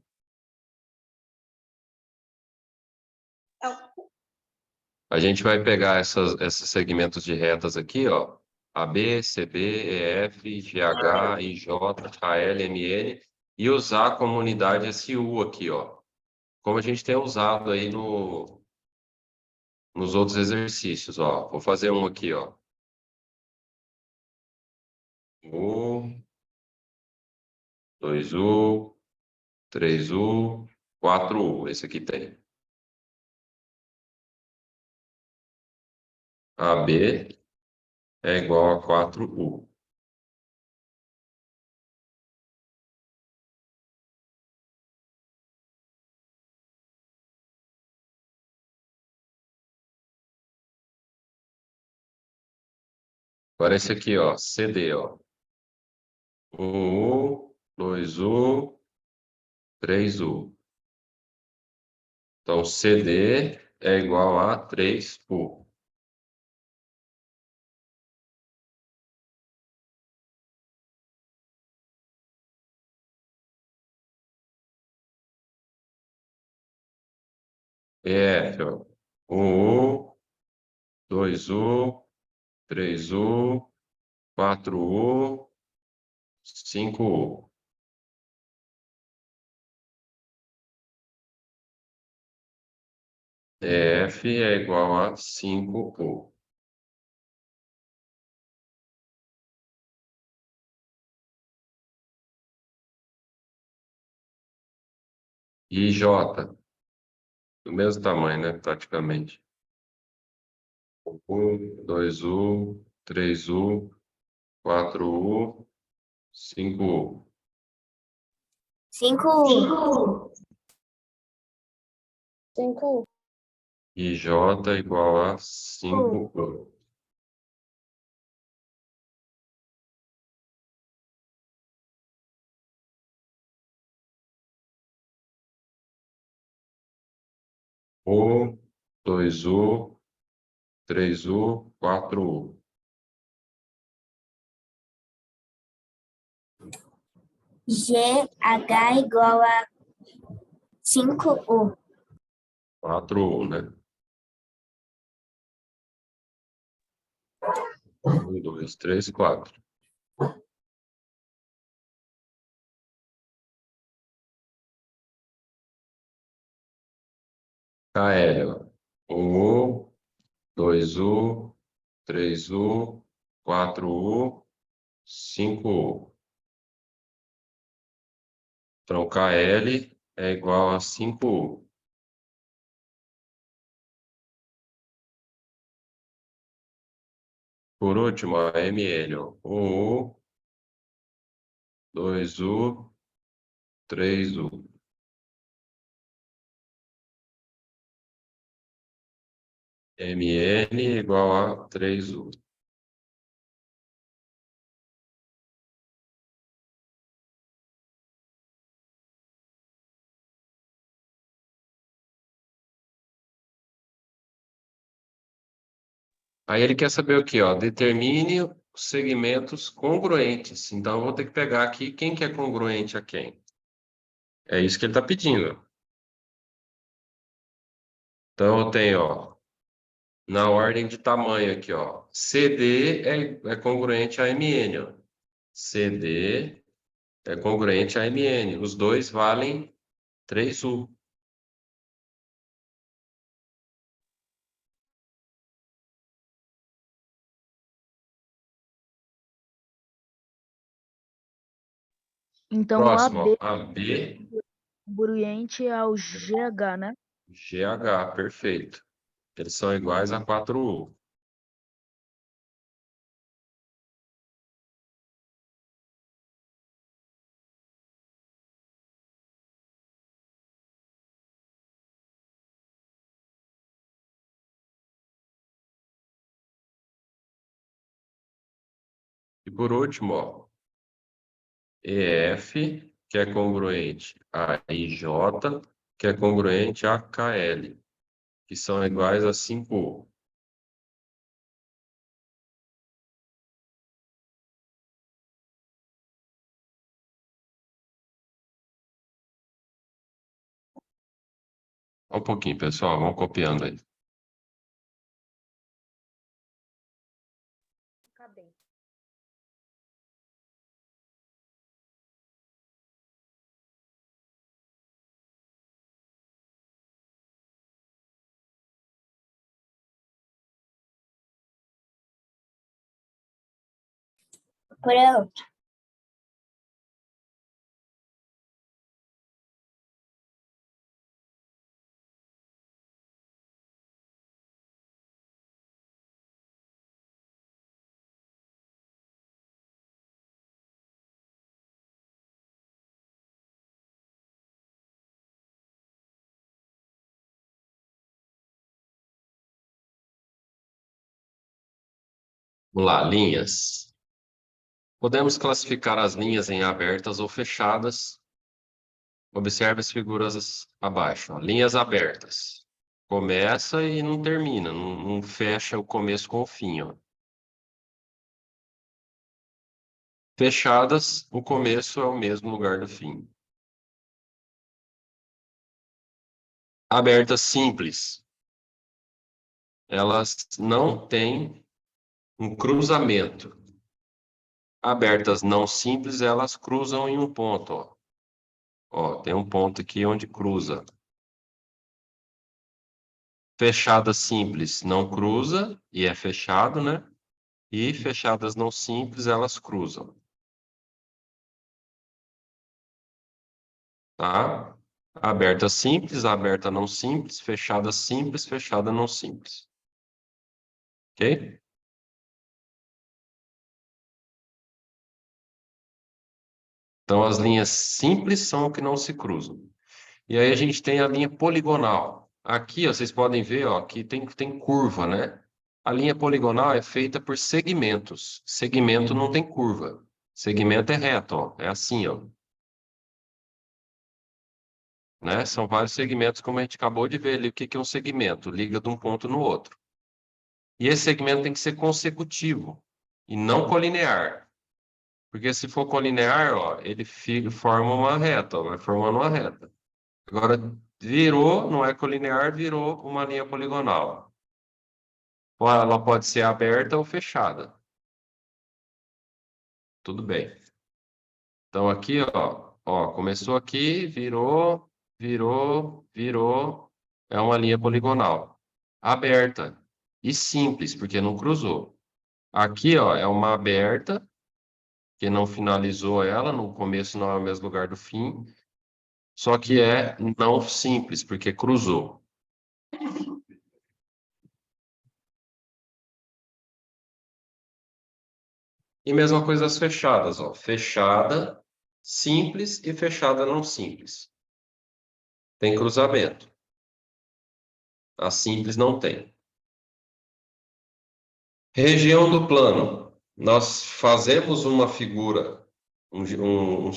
A gente vai pegar esses segmentos de retas aqui, ó. AB, CB, EF, GH, IJ, KL, MN, e usar a comunidade SU aqui, ó. Como a gente tem usado aí nos outros exercícios, ó. Vou fazer um aqui, ó. U, 2U, 3U, 4U. Esse aqui tem. AB é igual a 4U. Agora esse aqui, ó, CD, ó. 1U, 2U, 3U. Então, CD é igual a 3U. EF, ó. 1U, 2U, 3U, 4U, 5U. EF é igual a 5U. IJ, do mesmo tamanho, né? Praticamente. 1U, 2U, 3U, 4U, 5U. 5. 5. IJ é igual a 5U. U, 2U, 3U, 4U. GH igual a 5U. 4U, né? 1, 2, 3, 4. KL, 1U, 2U, 3U, 4U, 5U. Então, KL é igual a 5U. Por último, a MN, ó. 1U, 2U, 3U. MN igual a 3U. Aí ele quer saber o quê? Ó? Determine os segmentos congruentes. Então, eu vou ter que pegar aqui quem que é congruente a quem. É isso que ele está pedindo. Então, eu tenho, ó, na ordem de tamanho aqui, ó. CD é congruente a MN, ó. CD é congruente a MN. Os dois valem 3U. Então, Próximo, AB ó, AB, congruente ao GH, né? GH, perfeito. Eles são iguais a 4U. E por último, ó, EF, que é congruente a IJ, que é congruente a KL, que são iguais a 5U. Um pouquinho, pessoal. Vamos copiando aí. Cadê? Pronto. Vamos lá, linhas. Podemos classificar as linhas em abertas ou fechadas. Observe as figuras abaixo. Ó. Linhas abertas. Começa e não termina, não fecha o começo com o fim. Ó. Fechadas, o começo é o mesmo lugar do fim. Abertas simples. Elas não têm um cruzamento. Abertas não simples, elas cruzam em um ponto. Ó. Ó, tem um ponto aqui onde cruza. Fechada simples não cruza e é fechado, né? E fechadas não simples, elas cruzam. Tá? Aberta simples, aberta não simples, fechada simples, fechada não simples. Ok? Então, as linhas simples são o que não se cruzam. E aí a gente tem a linha poligonal. Aqui, ó, vocês podem ver, ó, que tem curva, né? A linha poligonal é feita por segmentos. Segmento não tem curva. Segmento é reto, ó. É assim, ó. Né? São vários segmentos, como a gente acabou de ver ali. O que que é um segmento? Liga de um ponto no outro. E esse segmento tem que ser consecutivo e não colinear. Porque se for colinear, ó, ele forma uma reta, ó, vai formando uma reta. Agora, virou, não é colinear, virou uma linha poligonal. Ou ela pode ser aberta ou fechada. Tudo bem. Então, aqui, ó, começou aqui, virou, virou, virou. É uma linha poligonal. Aberta e simples, porque não cruzou. Aqui, ó, é uma aberta, que não finalizou ela, no começo não é o mesmo lugar do fim, só que é não simples, porque cruzou. E mesma coisa as fechadas, ó. Fechada, simples e fechada não simples. Tem cruzamento. A simples não tem. Região do plano. Nós fazemos uma figura, um-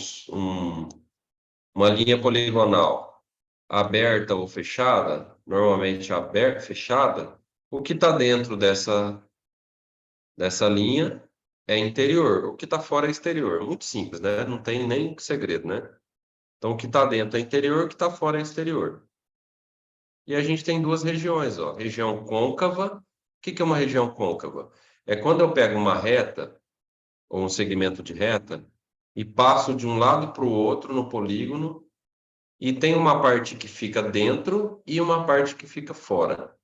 uma linha poligonal aberta ou fechada, normalmente aberta, fechada. O que está dentro dessa linha é interior, o que está fora é exterior. Muito simples, né? Não tem nem segredo, né? Então, o que está dentro é interior, o que está fora é exterior. E a gente tem duas regiões, ó. Região côncava. O que que é uma região côncava? É quando eu pego uma reta, ou um segmento de reta, e passo de um lado para o outro no polígono, e tem uma parte que fica dentro e uma parte que fica fora.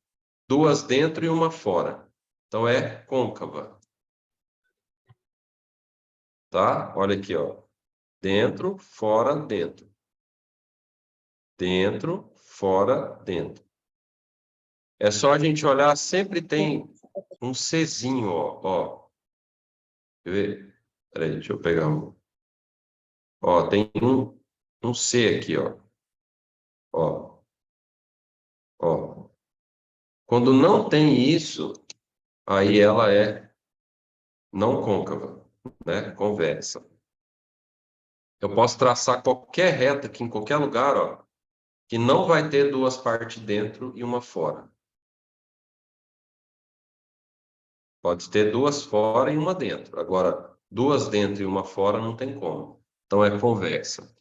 Duas dentro e uma fora. Então, é côncava. Tá? Olha aqui, ó. Dentro, fora, dentro. Dentro, fora, dentro. É só a gente olhar, sempre tem um Czinho, ó. Quer ver? Peraí, deixa eu pegar um. Ó, tem um C aqui, ó. Ó, ó. Quando não tem isso, aí ela é não côncava, né? Convexa. Eu posso traçar qualquer reta aqui em qualquer lugar, ó, que não vai ter duas partes dentro e uma fora. Pode ter duas fora e uma dentro. Agora, duas dentro e uma fora não tem como. Então é convexa.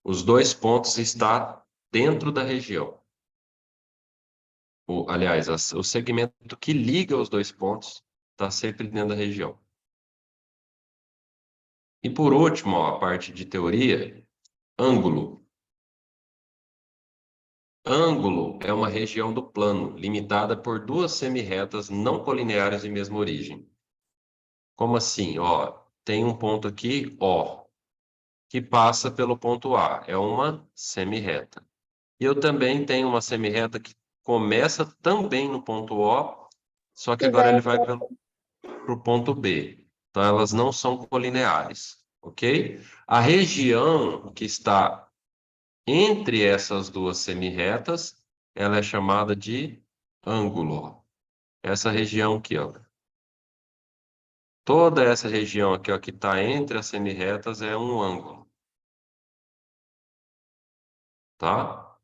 Os dois pontos estão dentro da região. aliás, o segmento que liga os dois pontos está sempre dentro da região. E por último, ó, a parte de teoria, ângulo. Ângulo é uma região do plano, limitada por duas semirretas não colineares de mesma origem. Como assim? Ó, tem um ponto aqui, O, que passa pelo ponto A. É uma semirreta. E eu também tenho uma semirreta que começa também no ponto O, só que E agora vai ele vai para o ponto B. Então, elas não são colineares, ok? A região que está entre essas duas semirretas, ela é chamada de ângulo. Essa região aqui, ó. Toda essa região aqui, ó, que está entre as semirretas é um ângulo, tá?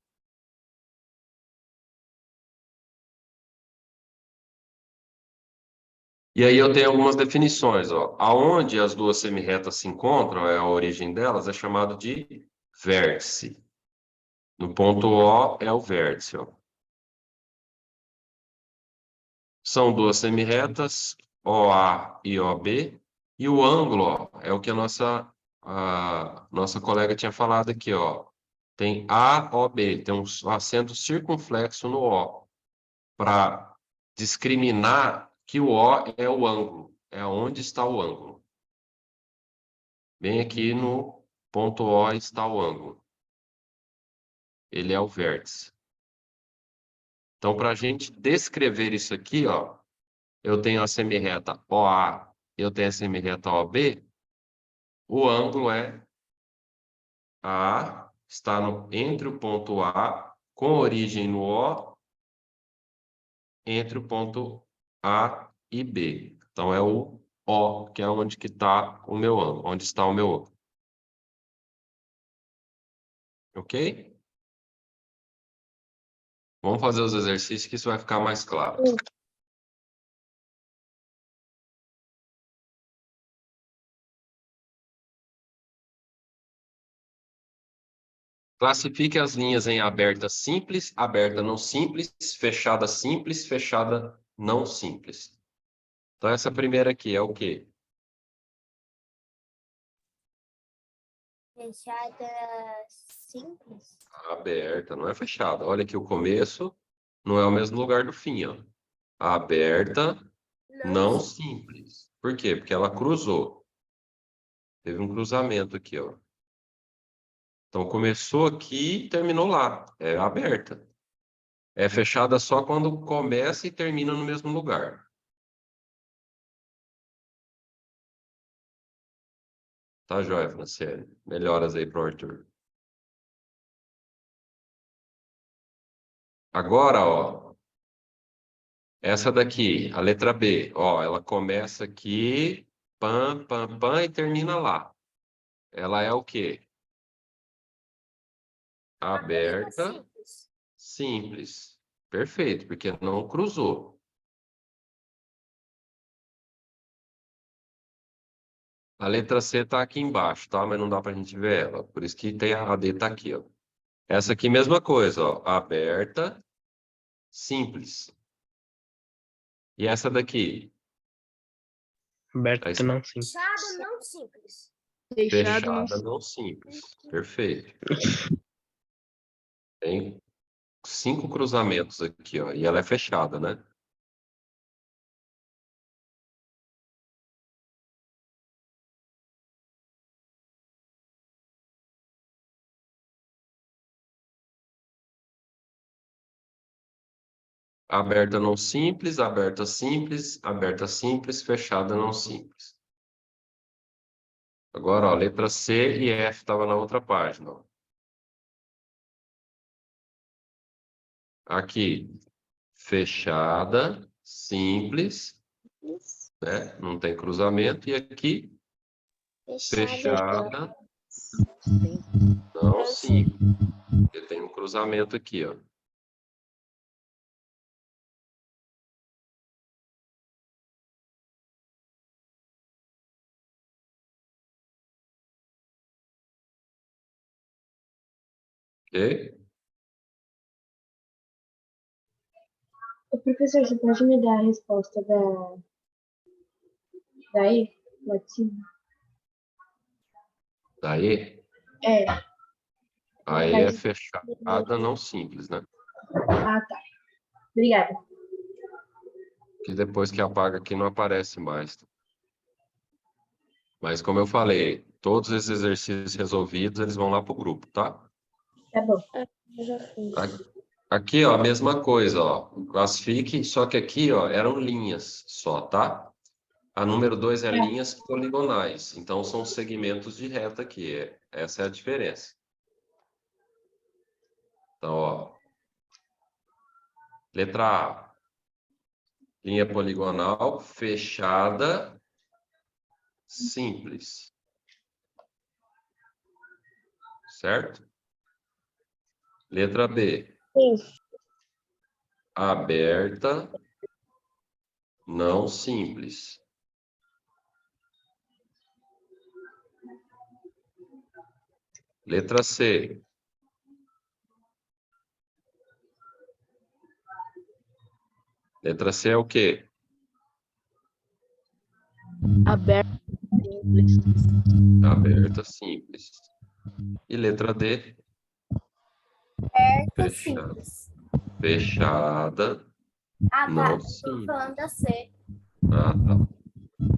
E aí eu tenho algumas definições, ó. Aonde as duas semirretas se encontram, é a origem delas, é chamado de vértice. No ponto O é o vértice, ó. São duas semirretas, OA e OB, e o ângulo, ó, é o que a nossa colega tinha falado aqui, ó. Tem AOB, tem um acento circunflexo no O, para discriminar que o O é o ângulo, é onde está o ângulo. Bem aqui no ponto O está o ângulo. Ele é o vértice. Então, para a gente descrever isso aqui, ó, eu tenho a semirreta OA, eu tenho a semirreta OB, o ângulo é A, está entre o ponto A, com origem no O, entre o ponto A e B. Então, é o O, que é onde que está o meu ângulo, onde está o meu ângulo. Ok? Vamos fazer os exercícios que isso vai ficar mais claro. Classifique as linhas em aberta simples, aberta não simples, fechada não simples. Então, essa primeira aqui é o quê? fechada simples. Aberta, não é fechada. Olha aqui o começo, não é o mesmo lugar do fim, ó. Aberta, não simples. Por quê? Porque ela cruzou. Teve um cruzamento aqui, ó. Então, começou aqui e terminou lá. É aberta. É fechada só quando começa e termina no mesmo lugar. Tá, joia, Franciele? Melhoras aí pro Arthur. Agora, ó, essa daqui, a letra B, ó, ela começa aqui, pam, pam, pam, e termina lá. Ela é o quê? Aberta, Simples. simples. Perfeito, porque não cruzou. A letra C tá aqui embaixo, tá? Mas não dá pra gente ver ela. Por isso que tem a D tá aqui, ó. Essa aqui, mesma coisa, ó. Aberta, simples. E essa daqui? Tá Aberta não sim. Fechada, não simples. Fechado não. fechada, não simples. Perfeito. Tem 5 cruzamentos aqui, ó. E ela é fechada, né? Aberta não simples, aberta simples, fechada não simples. Agora, ó, letra C e F estava na outra página, ó. Aqui, fechada, simples, né? Não tem cruzamento. E aqui, fechada, não simples. Porque tem um cruzamento aqui, ó. Ok? Professor, você pode me dar a resposta daí? Lá de cima? Daí, É. aí é fechada, não simples, né? Ah, tá. Obrigada. Que depois que apaga aqui não aparece mais. Mas como eu falei, todos esses exercícios resolvidos, eles vão lá para o grupo, tá? Tá bom. Eu já fiz. Aqui, ó, a mesma coisa, ó. Classifique, só que aqui, ó, eram linhas só, tá? A número 2 é linhas poligonais. Então, são segmentos de reta aqui. Essa é a diferença. Então, ó. Letra A. Linha poligonal fechada, simples. Certo? Letra B. Isso. Aberta, não simples. Letra C. Letra C é o quê? Aberto, simples. Aberta, simples. E letra D? Aberta, Fechada. simples. Fechada, Ah, tá. não Tô simples. falando da C. Ah, tá.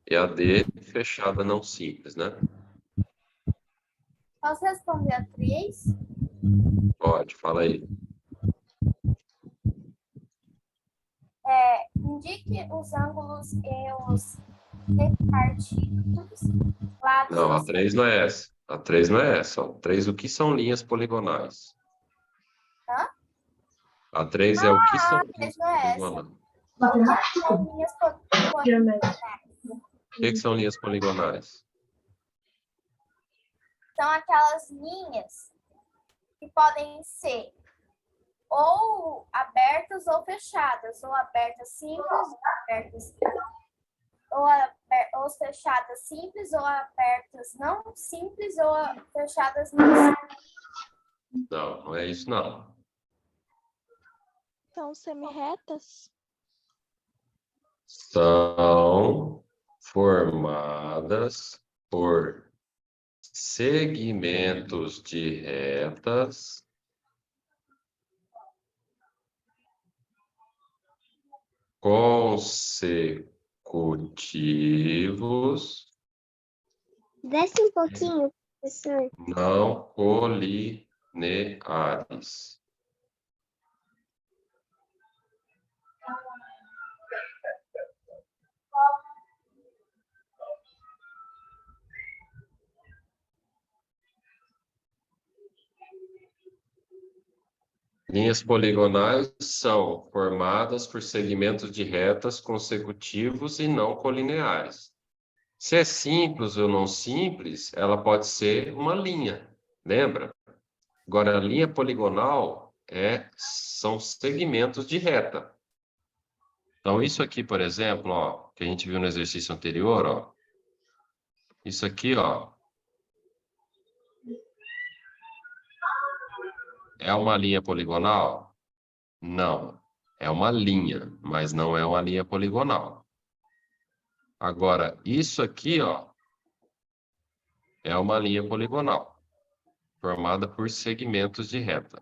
E a D, fechada, não simples, né? Posso responder a 3? Pode, fala aí. Indique os ângulos e os repartidos lados Não, a dos 3 não é essa. A 3 não é essa. Ó. 3, o que são linhas poligonais? Hã? A 3 é o que são A linhas 3 não é essa. poligonais? O que são linhas poligonais? O que são linhas poligonais? São aquelas linhas que podem ser ou abertas ou fechadas, ou abertas simples, ou abertas ou fechadas simples, ou abertas não simples, ou fechadas não simples. Não, não é isso, não. São semirretas? São formadas por segmentos de retas consecutivos, Desce um pouquinho, professor. não colineares. Linhas poligonais são formadas por segmentos de retas consecutivos e não colineares. Se é simples ou não simples, ela pode ser uma linha, lembra? Agora, a linha poligonal são segmentos de reta. Então, isso aqui, por exemplo, ó, que a gente viu no exercício anterior, ó, isso aqui, ó, é uma linha poligonal? Não. É uma linha, mas não é uma linha poligonal. Agora, isso aqui, ó, é uma linha poligonal, formada por segmentos de reta.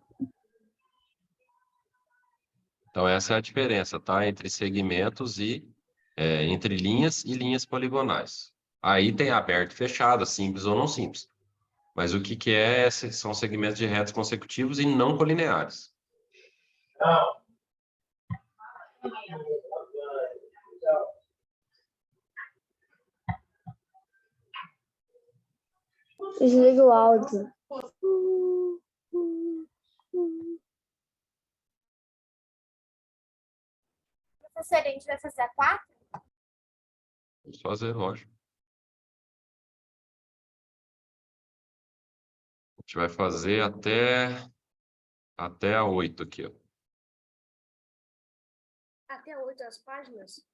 Então, essa é a diferença, tá? Entre segmentos entre linhas e linhas poligonais. Aí tem aberto e fechado, simples ou não simples. Mas o que é? São segmentos de retas consecutivos e não colineares. Desliga o áudio. Professora, a gente vai fazer a 4? Vamos fazer, lógico. A gente vai fazer até a 8 aqui, ó. Até 8 as páginas?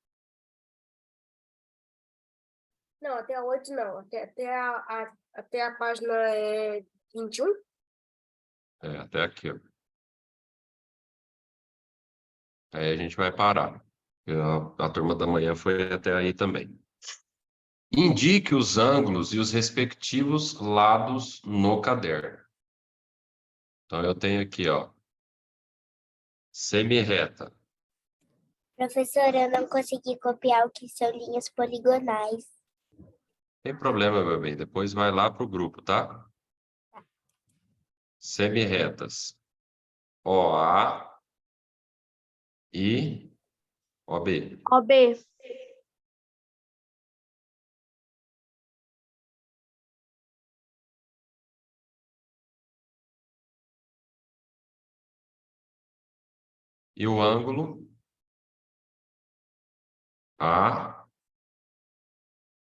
Não, até a 8 não. Até a página 21? Até aqui, ó. Aí a gente vai parar. A turma da manhã foi até aí também. Indique os ângulos e os respectivos lados no caderno. Então, eu tenho aqui, ó, semi-reta. Professor, eu não consegui copiar o que são linhas poligonais. Tem problema, meu bem. Depois vai lá para o grupo, tá? Semi-retas. OA e OB. OB. E o ângulo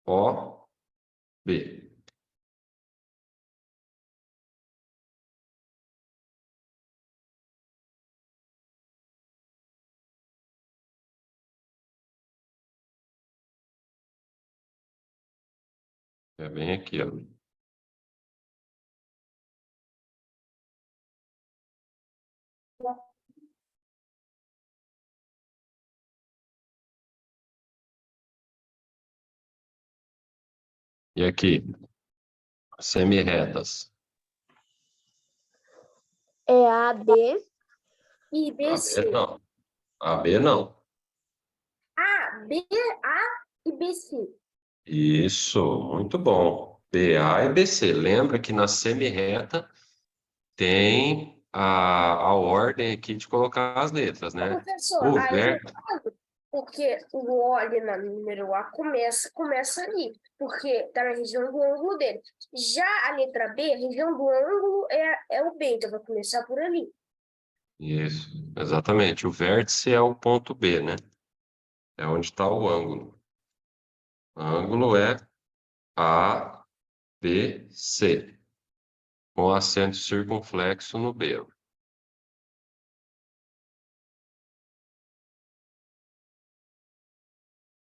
AOB. É bem aqui, ó. E aqui, semi-retas. É AB e BC. AB não. AB não. A, B, A e BC. Isso, muito bom. BA e BC. Lembra que na semi-reta tem a ordem aqui de colocar as letras, né? Professor, O aí eu vértice. falo, porque o O ali na número A começa ali, porque está na região do ângulo dele. Já a letra B, a região do ângulo é o B, então vai começar por ali. Isso, exatamente. O vértice é o ponto B, né? É onde está o ângulo. O ângulo é ABC, com acento circunflexo no B.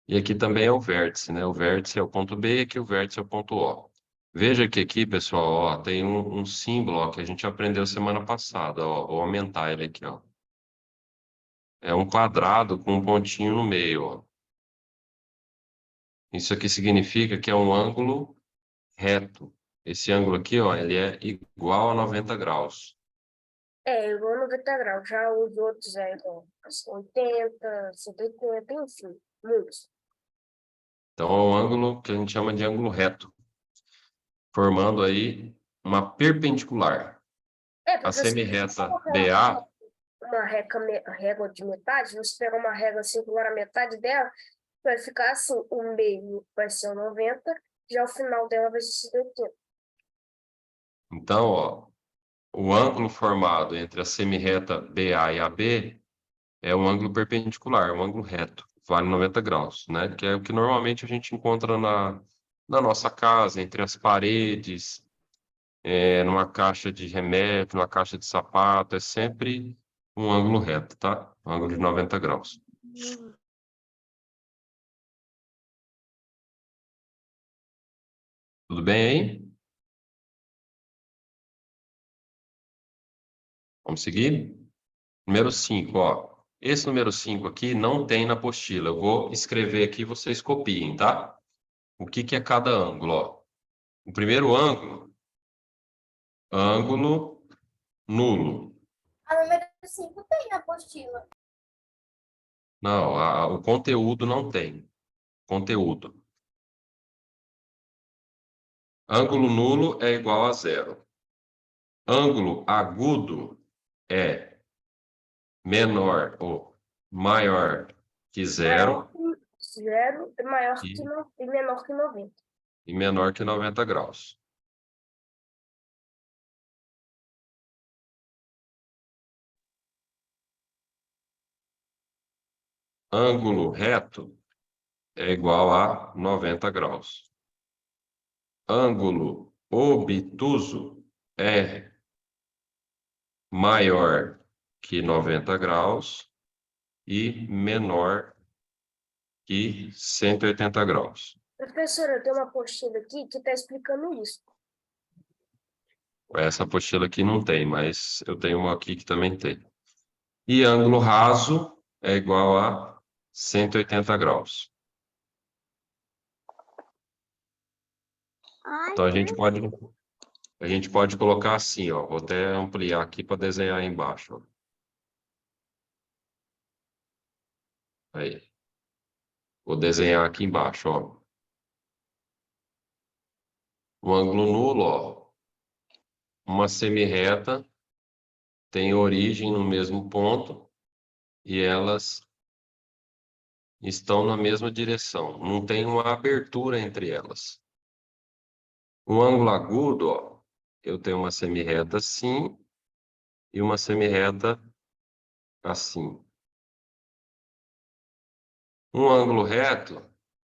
E aqui também é o vértice, né? O vértice é o ponto B e aqui o vértice é o ponto O. Veja que aqui, pessoal, ó, tem um símbolo ó, que a gente aprendeu semana passada. Ó, vou aumentar ele aqui, ó. É um quadrado com um pontinho no meio, ó. Isso aqui significa que é um ângulo reto. Esse ângulo aqui, ó, ele é igual a 90 graus. É, igual a 90 graus. Já os outros é igual a 80, 180, enfim, muitos. Então, é um ângulo que a gente chama de ângulo reto, formando aí uma perpendicular. É, A porque se você semi-reta colocar BA, uma régua de metade, você pega uma régua circular a metade dela, vai ficar assim, o meio vai ser o 90, já o final dela vai ser 80. então, ó, o ângulo formado entre a semi-reta BA e AB é um ângulo perpendicular, um ângulo reto, vale 90 graus, né? Que é o que normalmente a gente encontra na nossa casa, entre as paredes, numa caixa de remédio, numa caixa de sapato, é sempre um ângulo reto, tá? Um ângulo de 90 graus. Tudo bem aí? Vamos seguir? Número 5, ó. Esse número 5 aqui não tem na apostila. Eu vou escrever aqui e vocês copiem, tá? O que que é cada ângulo, ó? O primeiro ângulo, ângulo nulo. A número 5 tem na apostila. Não, o conteúdo não tem. Conteúdo. Ângulo nulo é igual a zero. Ângulo agudo é menor ou maior que zero Zero é maior e, que e menor que 90. e menor que 90 graus. Ângulo reto é igual a 90 graus. Ângulo obtuso é maior que 90 graus e menor que 180 graus. Professora, eu tenho uma apostila aqui que está explicando isso. Essa apostila aqui não tem, mas eu tenho uma aqui que também tem. E ângulo raso é igual a 180 graus. Então, a gente pode colocar assim, ó. Vou até ampliar aqui para desenhar aí embaixo, ó. Aí. Vou desenhar aqui embaixo, ó. O ângulo nulo, ó. Uma semirreta tem origem no mesmo ponto e elas estão na mesma direção. Não tem uma abertura entre elas. O ângulo agudo, ó. Eu tenho uma semirreta assim e uma semirreta assim. Um ângulo reto,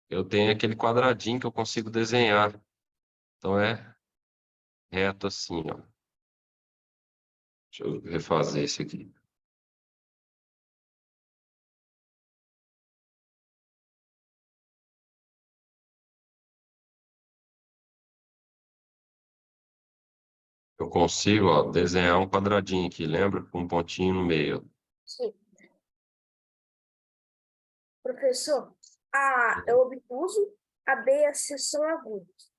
eu tenho aquele quadradinho que eu consigo desenhar. Então, é reto assim, ó. Deixa eu refazer isso aqui. Eu consigo, ó, desenhar um quadradinho aqui, lembra? Com um pontinho no meio. Sim. Professor, A é obtuso, a B e a C são agudos.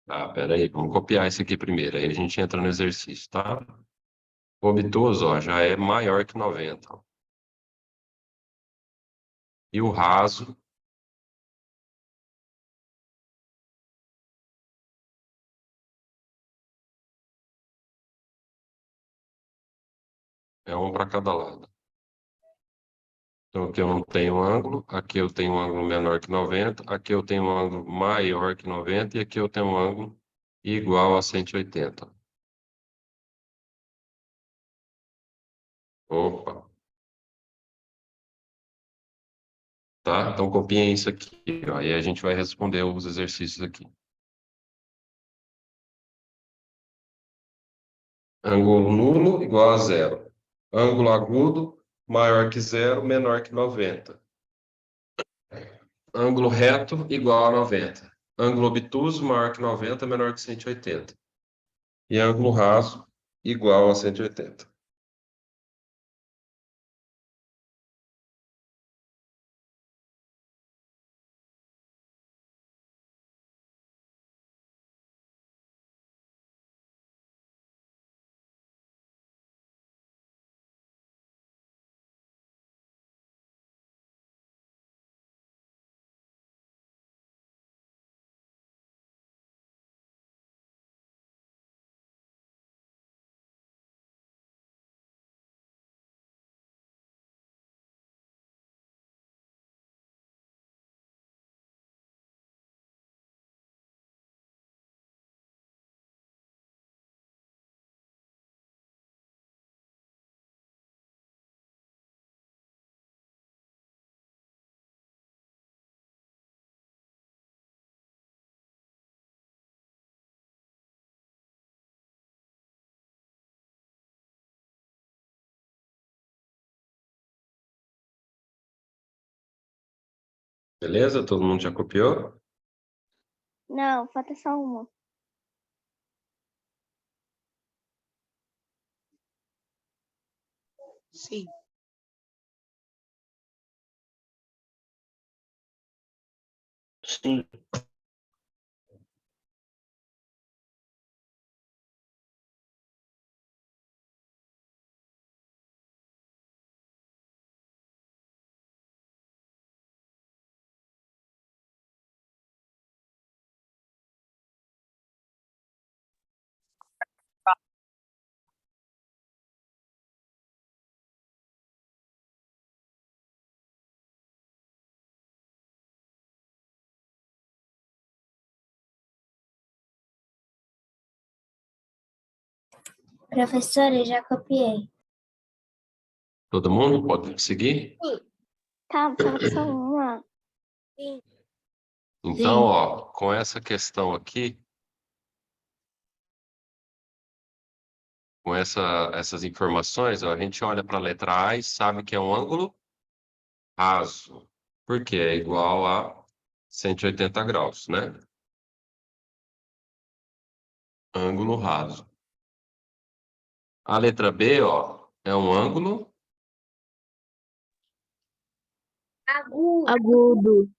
Tá, pera aí, vamos copiar isso aqui primeiro. Aí a gente entra no exercício, tá? O obtuso, ó, já é maior que 90. Ó. E o raso é um para cada lado. Então, aqui eu não tenho ângulo, aqui eu tenho um ângulo menor que 90, aqui eu tenho um ângulo maior que 90 e aqui eu tenho um ângulo igual a 180. Opa! Tá? Então, copiem isso aqui, ó, e a gente vai responder os exercícios aqui. Ângulo nulo igual a zero. Ângulo agudo maior que zero, menor que 90. Ângulo reto igual a 90. Ângulo obtuso maior que 90, menor que 180. E ângulo raso igual a 180. Beleza? Todo mundo já copiou? Não, falta só uma. Sim. Sim. Professora, eu já copiei. Todo mundo pode seguir? Tá, falta só uma. Então, Sim. ó, com essa questão aqui, com essas informações, ó, a gente olha para a letra A e sabe que é um ângulo raso, porque é igual a 180 graus, né? Ângulo raso. A letra B, ó, é um ângulo Agudo. Agudo.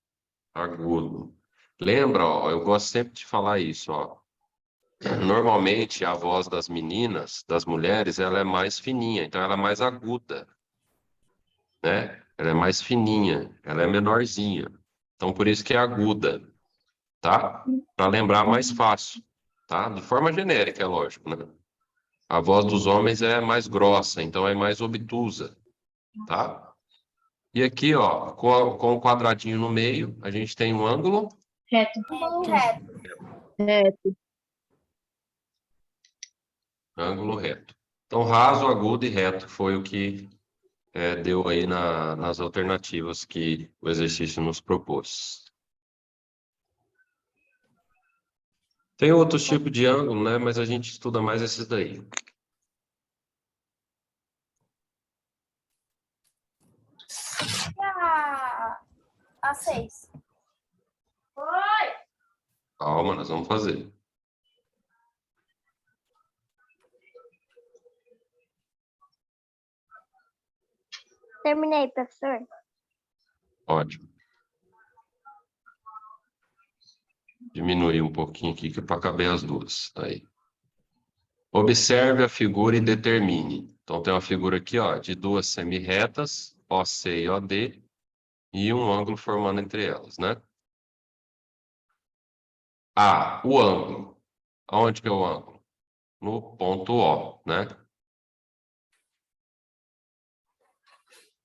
Agudo. Lembra, ó, eu gosto sempre de falar isso, ó. Normalmente a voz das meninas, das mulheres, ela é mais fininha, então ela é mais aguda, né? Ela é mais fininha, ela é menorzinha. Então por isso que é aguda, tá? Para lembrar mais fácil, tá? De forma genérica, é lógico, né? A voz dos homens é mais grossa, então é mais obtusa, tá? E aqui, ó, com o quadradinho no meio, a gente tem um ângulo Reto. Reto. Reto. ângulo reto. Então, raso, agudo e reto foi o que deu aí nas alternativas que o exercício nos propôs. Tem outros tipos de ângulo, né? Mas a gente estuda mais esses daí. E a 6? Calma, nós vamos fazer. Terminei, professor. Ótimo. Diminuir um pouquinho aqui, que é para caber as duas. Aí. Observe a figura e determine. Então, tem uma figura aqui, ó, de duas semirretas, OC e OD, e um ângulo formando entre elas, né? O ângulo. Aonde que é o ângulo? No ponto O, né?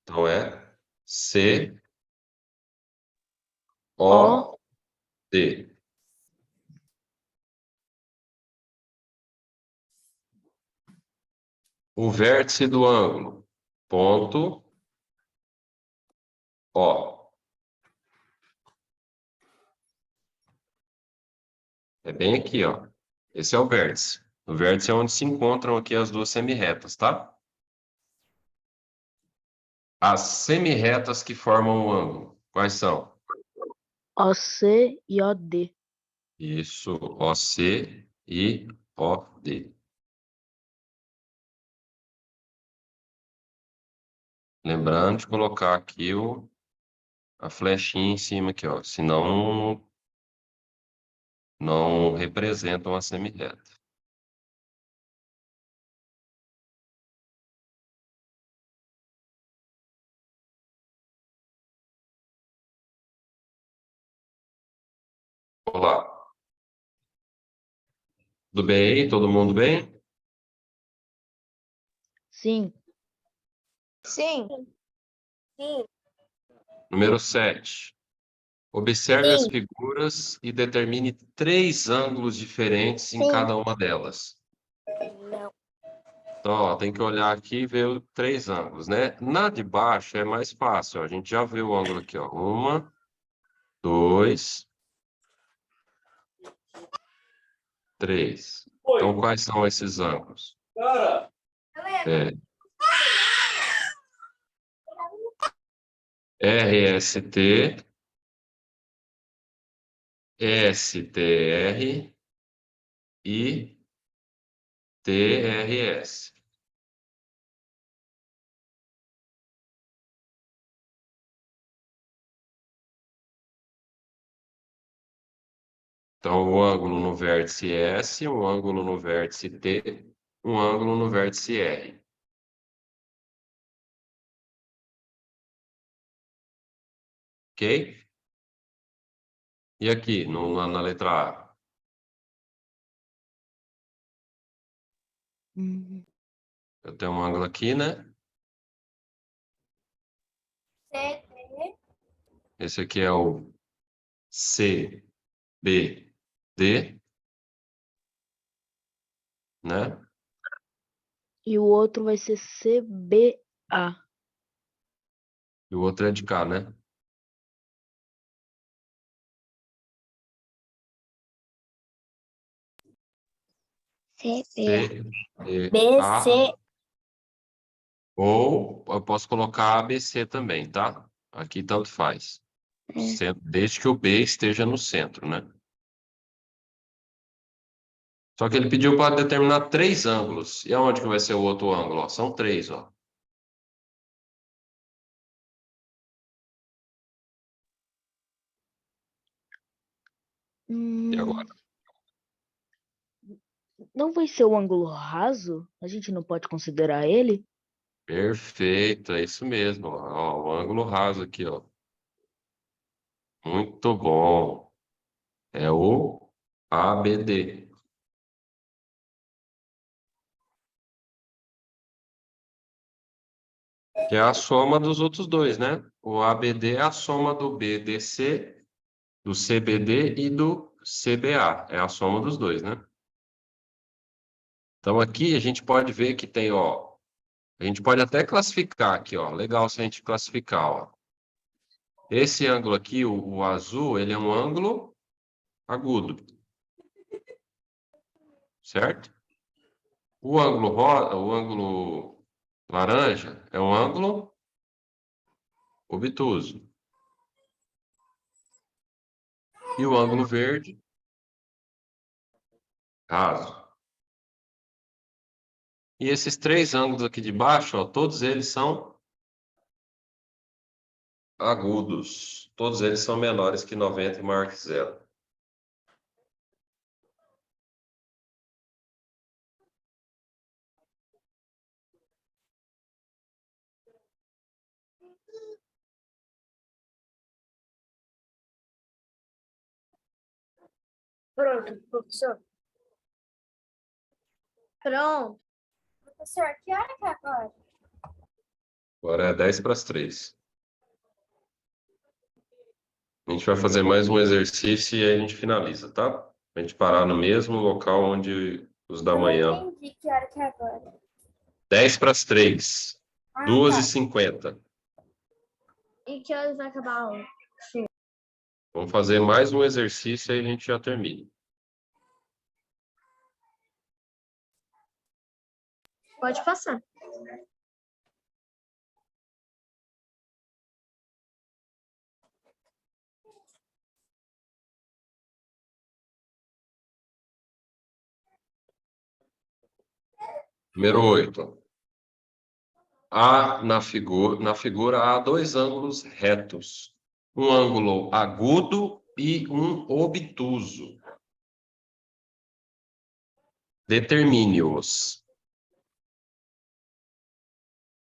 Então, é C, O, D. O vértice do ângulo, ponto O. É bem aqui, ó. Esse é o vértice. O vértice é onde se encontram aqui as duas semirretas, tá? As semirretas que formam o ângulo, quais são? OC e OD. Isso, OC e OD. Lembrando de colocar aqui a flechinha em cima aqui, ó. Senão não representam a semirreta. Olá. Tudo bem aí? Todo mundo bem? Sim. Sim. Sim. Número 7. Observe as Sim. figuras e determine 3 ângulos diferentes em Sim. cada uma delas. Não. Então, ó, tem que olhar aqui e ver 3 ângulos, né? Na de baixo é mais fácil, ó. A gente já viu o ângulo aqui, ó. 1, 2, 3. Então, quais são esses ângulos? É, RST, STR e TRS. Então, um ângulo no vértice S, um ângulo no vértice T, um ângulo no vértice R. Ok? E aqui, na letra A? Eu tenho um ângulo aqui, né? CD. Esse aqui é o CBD, né? E o outro vai ser CBA. E o outro é de cá, né? CBA. CBA. BC. Ou eu posso colocar ABC também, tá? Aqui tanto faz. Desde que o B esteja no centro, né? Só que ele pediu para determinar 3 ângulos. E aonde que vai ser o outro ângulo? Ó, são 3, ó. E agora? Não vai ser o ângulo raso? A gente não pode considerar ele? Perfeito, é isso mesmo. Ó, o ângulo raso aqui, ó. Muito bom. É o ABD. Que é a soma dos outros dois, né? O ABD é a soma do BDC, do CBD e do CBA. É a soma dos dois, né? Então aqui a gente pode ver que tem, ó. A gente pode até classificar aqui, ó. Legal se a gente classificar, ó. Esse ângulo aqui, o azul, ele é um ângulo agudo. Certo? O ângulo laranja é um ângulo obtuso. E o ângulo verde, raso. E esses três ângulos aqui de baixo, ó, todos eles são agudos. Todos eles são menores que 90 e maior que zero. Pronto, professor. Pronto. Professor, que hora que é agora? Agora é 10 para as 3. A gente vai fazer mais um exercício e aí a gente finaliza, tá? A gente parar no mesmo local onde os da Eu não manhã. entendi que hora que é agora. 10 para as 3. Ah, 2h50. E que horas vai acabar a aula? Vamos fazer mais um exercício e aí a gente já termina. Pode passar. Número 8. Na figura há dois ângulos retos. Um ângulo agudo e um obtuso. Determine-os.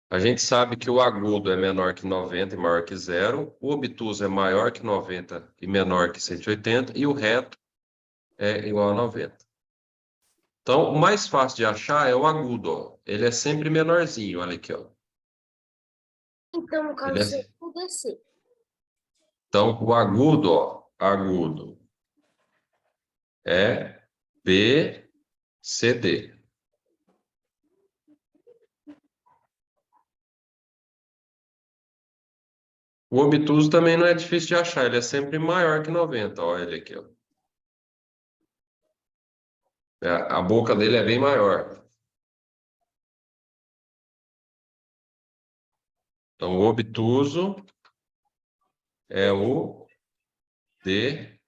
A gente sabe que o agudo é menor que 90 e maior que zero. O obtuso é maior que 90 e menor que 180. E o reto é igual a 90. Então, o mais fácil de achar é o agudo, ó. Ele é sempre menorzinho, olha aqui, ó. Então, no caso, Ele é- seria o DC. Então, o agudo, ó, agudo é BCD. O obtuso também não é difícil de achar, ele é sempre maior que 90, olha ele aqui, ó. A boca dele é bem maior. Então, o obtuso é o DAB.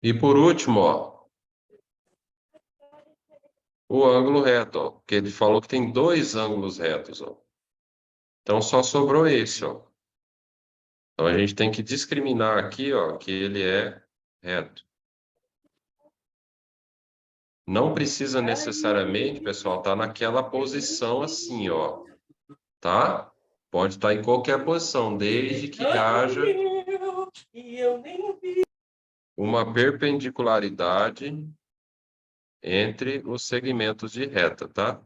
E por último, ó, o ângulo reto, ó, porque ele falou que tem dois ângulos retos, ó. Então, só sobrou esse, ó. Então, a gente tem que discriminar aqui, ó, que ele é reto. Não precisa necessariamente, pessoal, estar naquela posição assim, ó. Tá? Pode estar em qualquer posição, desde que haja uma perpendicularidade entre os segmentos de reta, tá?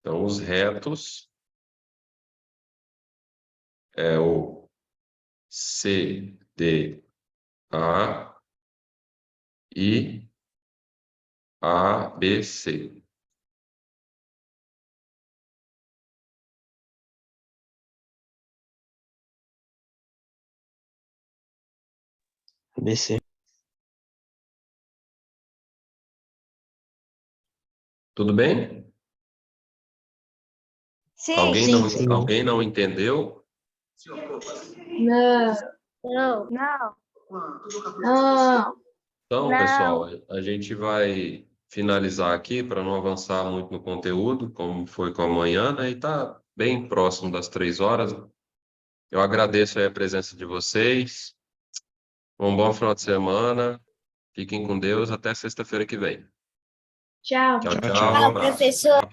Então, os retos é o CDA e ABC. ABC. Tudo bem? Sim, Alguém não entendeu? Não. Não. Não. Não. Então, Não. pessoal, a gente vai finalizar aqui para não avançar muito no conteúdo, como foi com a manhã, né? E está bem próximo das 3 horas. Eu agradeço aí a presença de vocês. Um bom final de semana. Fiquem com Deus. Até sexta-feira que vem. Tchau. Tchau, Tchau, tchau. tchau. Um abraço. Professor.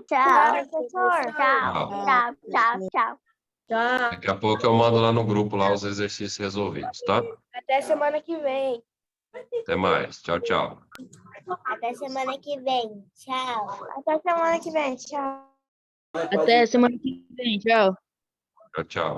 Tchau, professor. Tchau. Tchau. Daqui a pouco eu mando lá no grupo lá os exercícios resolvidos, tá? Até semana que vem. Até mais. Tchau, tchau. Até semana que vem. Tchau. Até semana que vem. Tchau. Até semana que vem. Tchau. Tchau, tchau.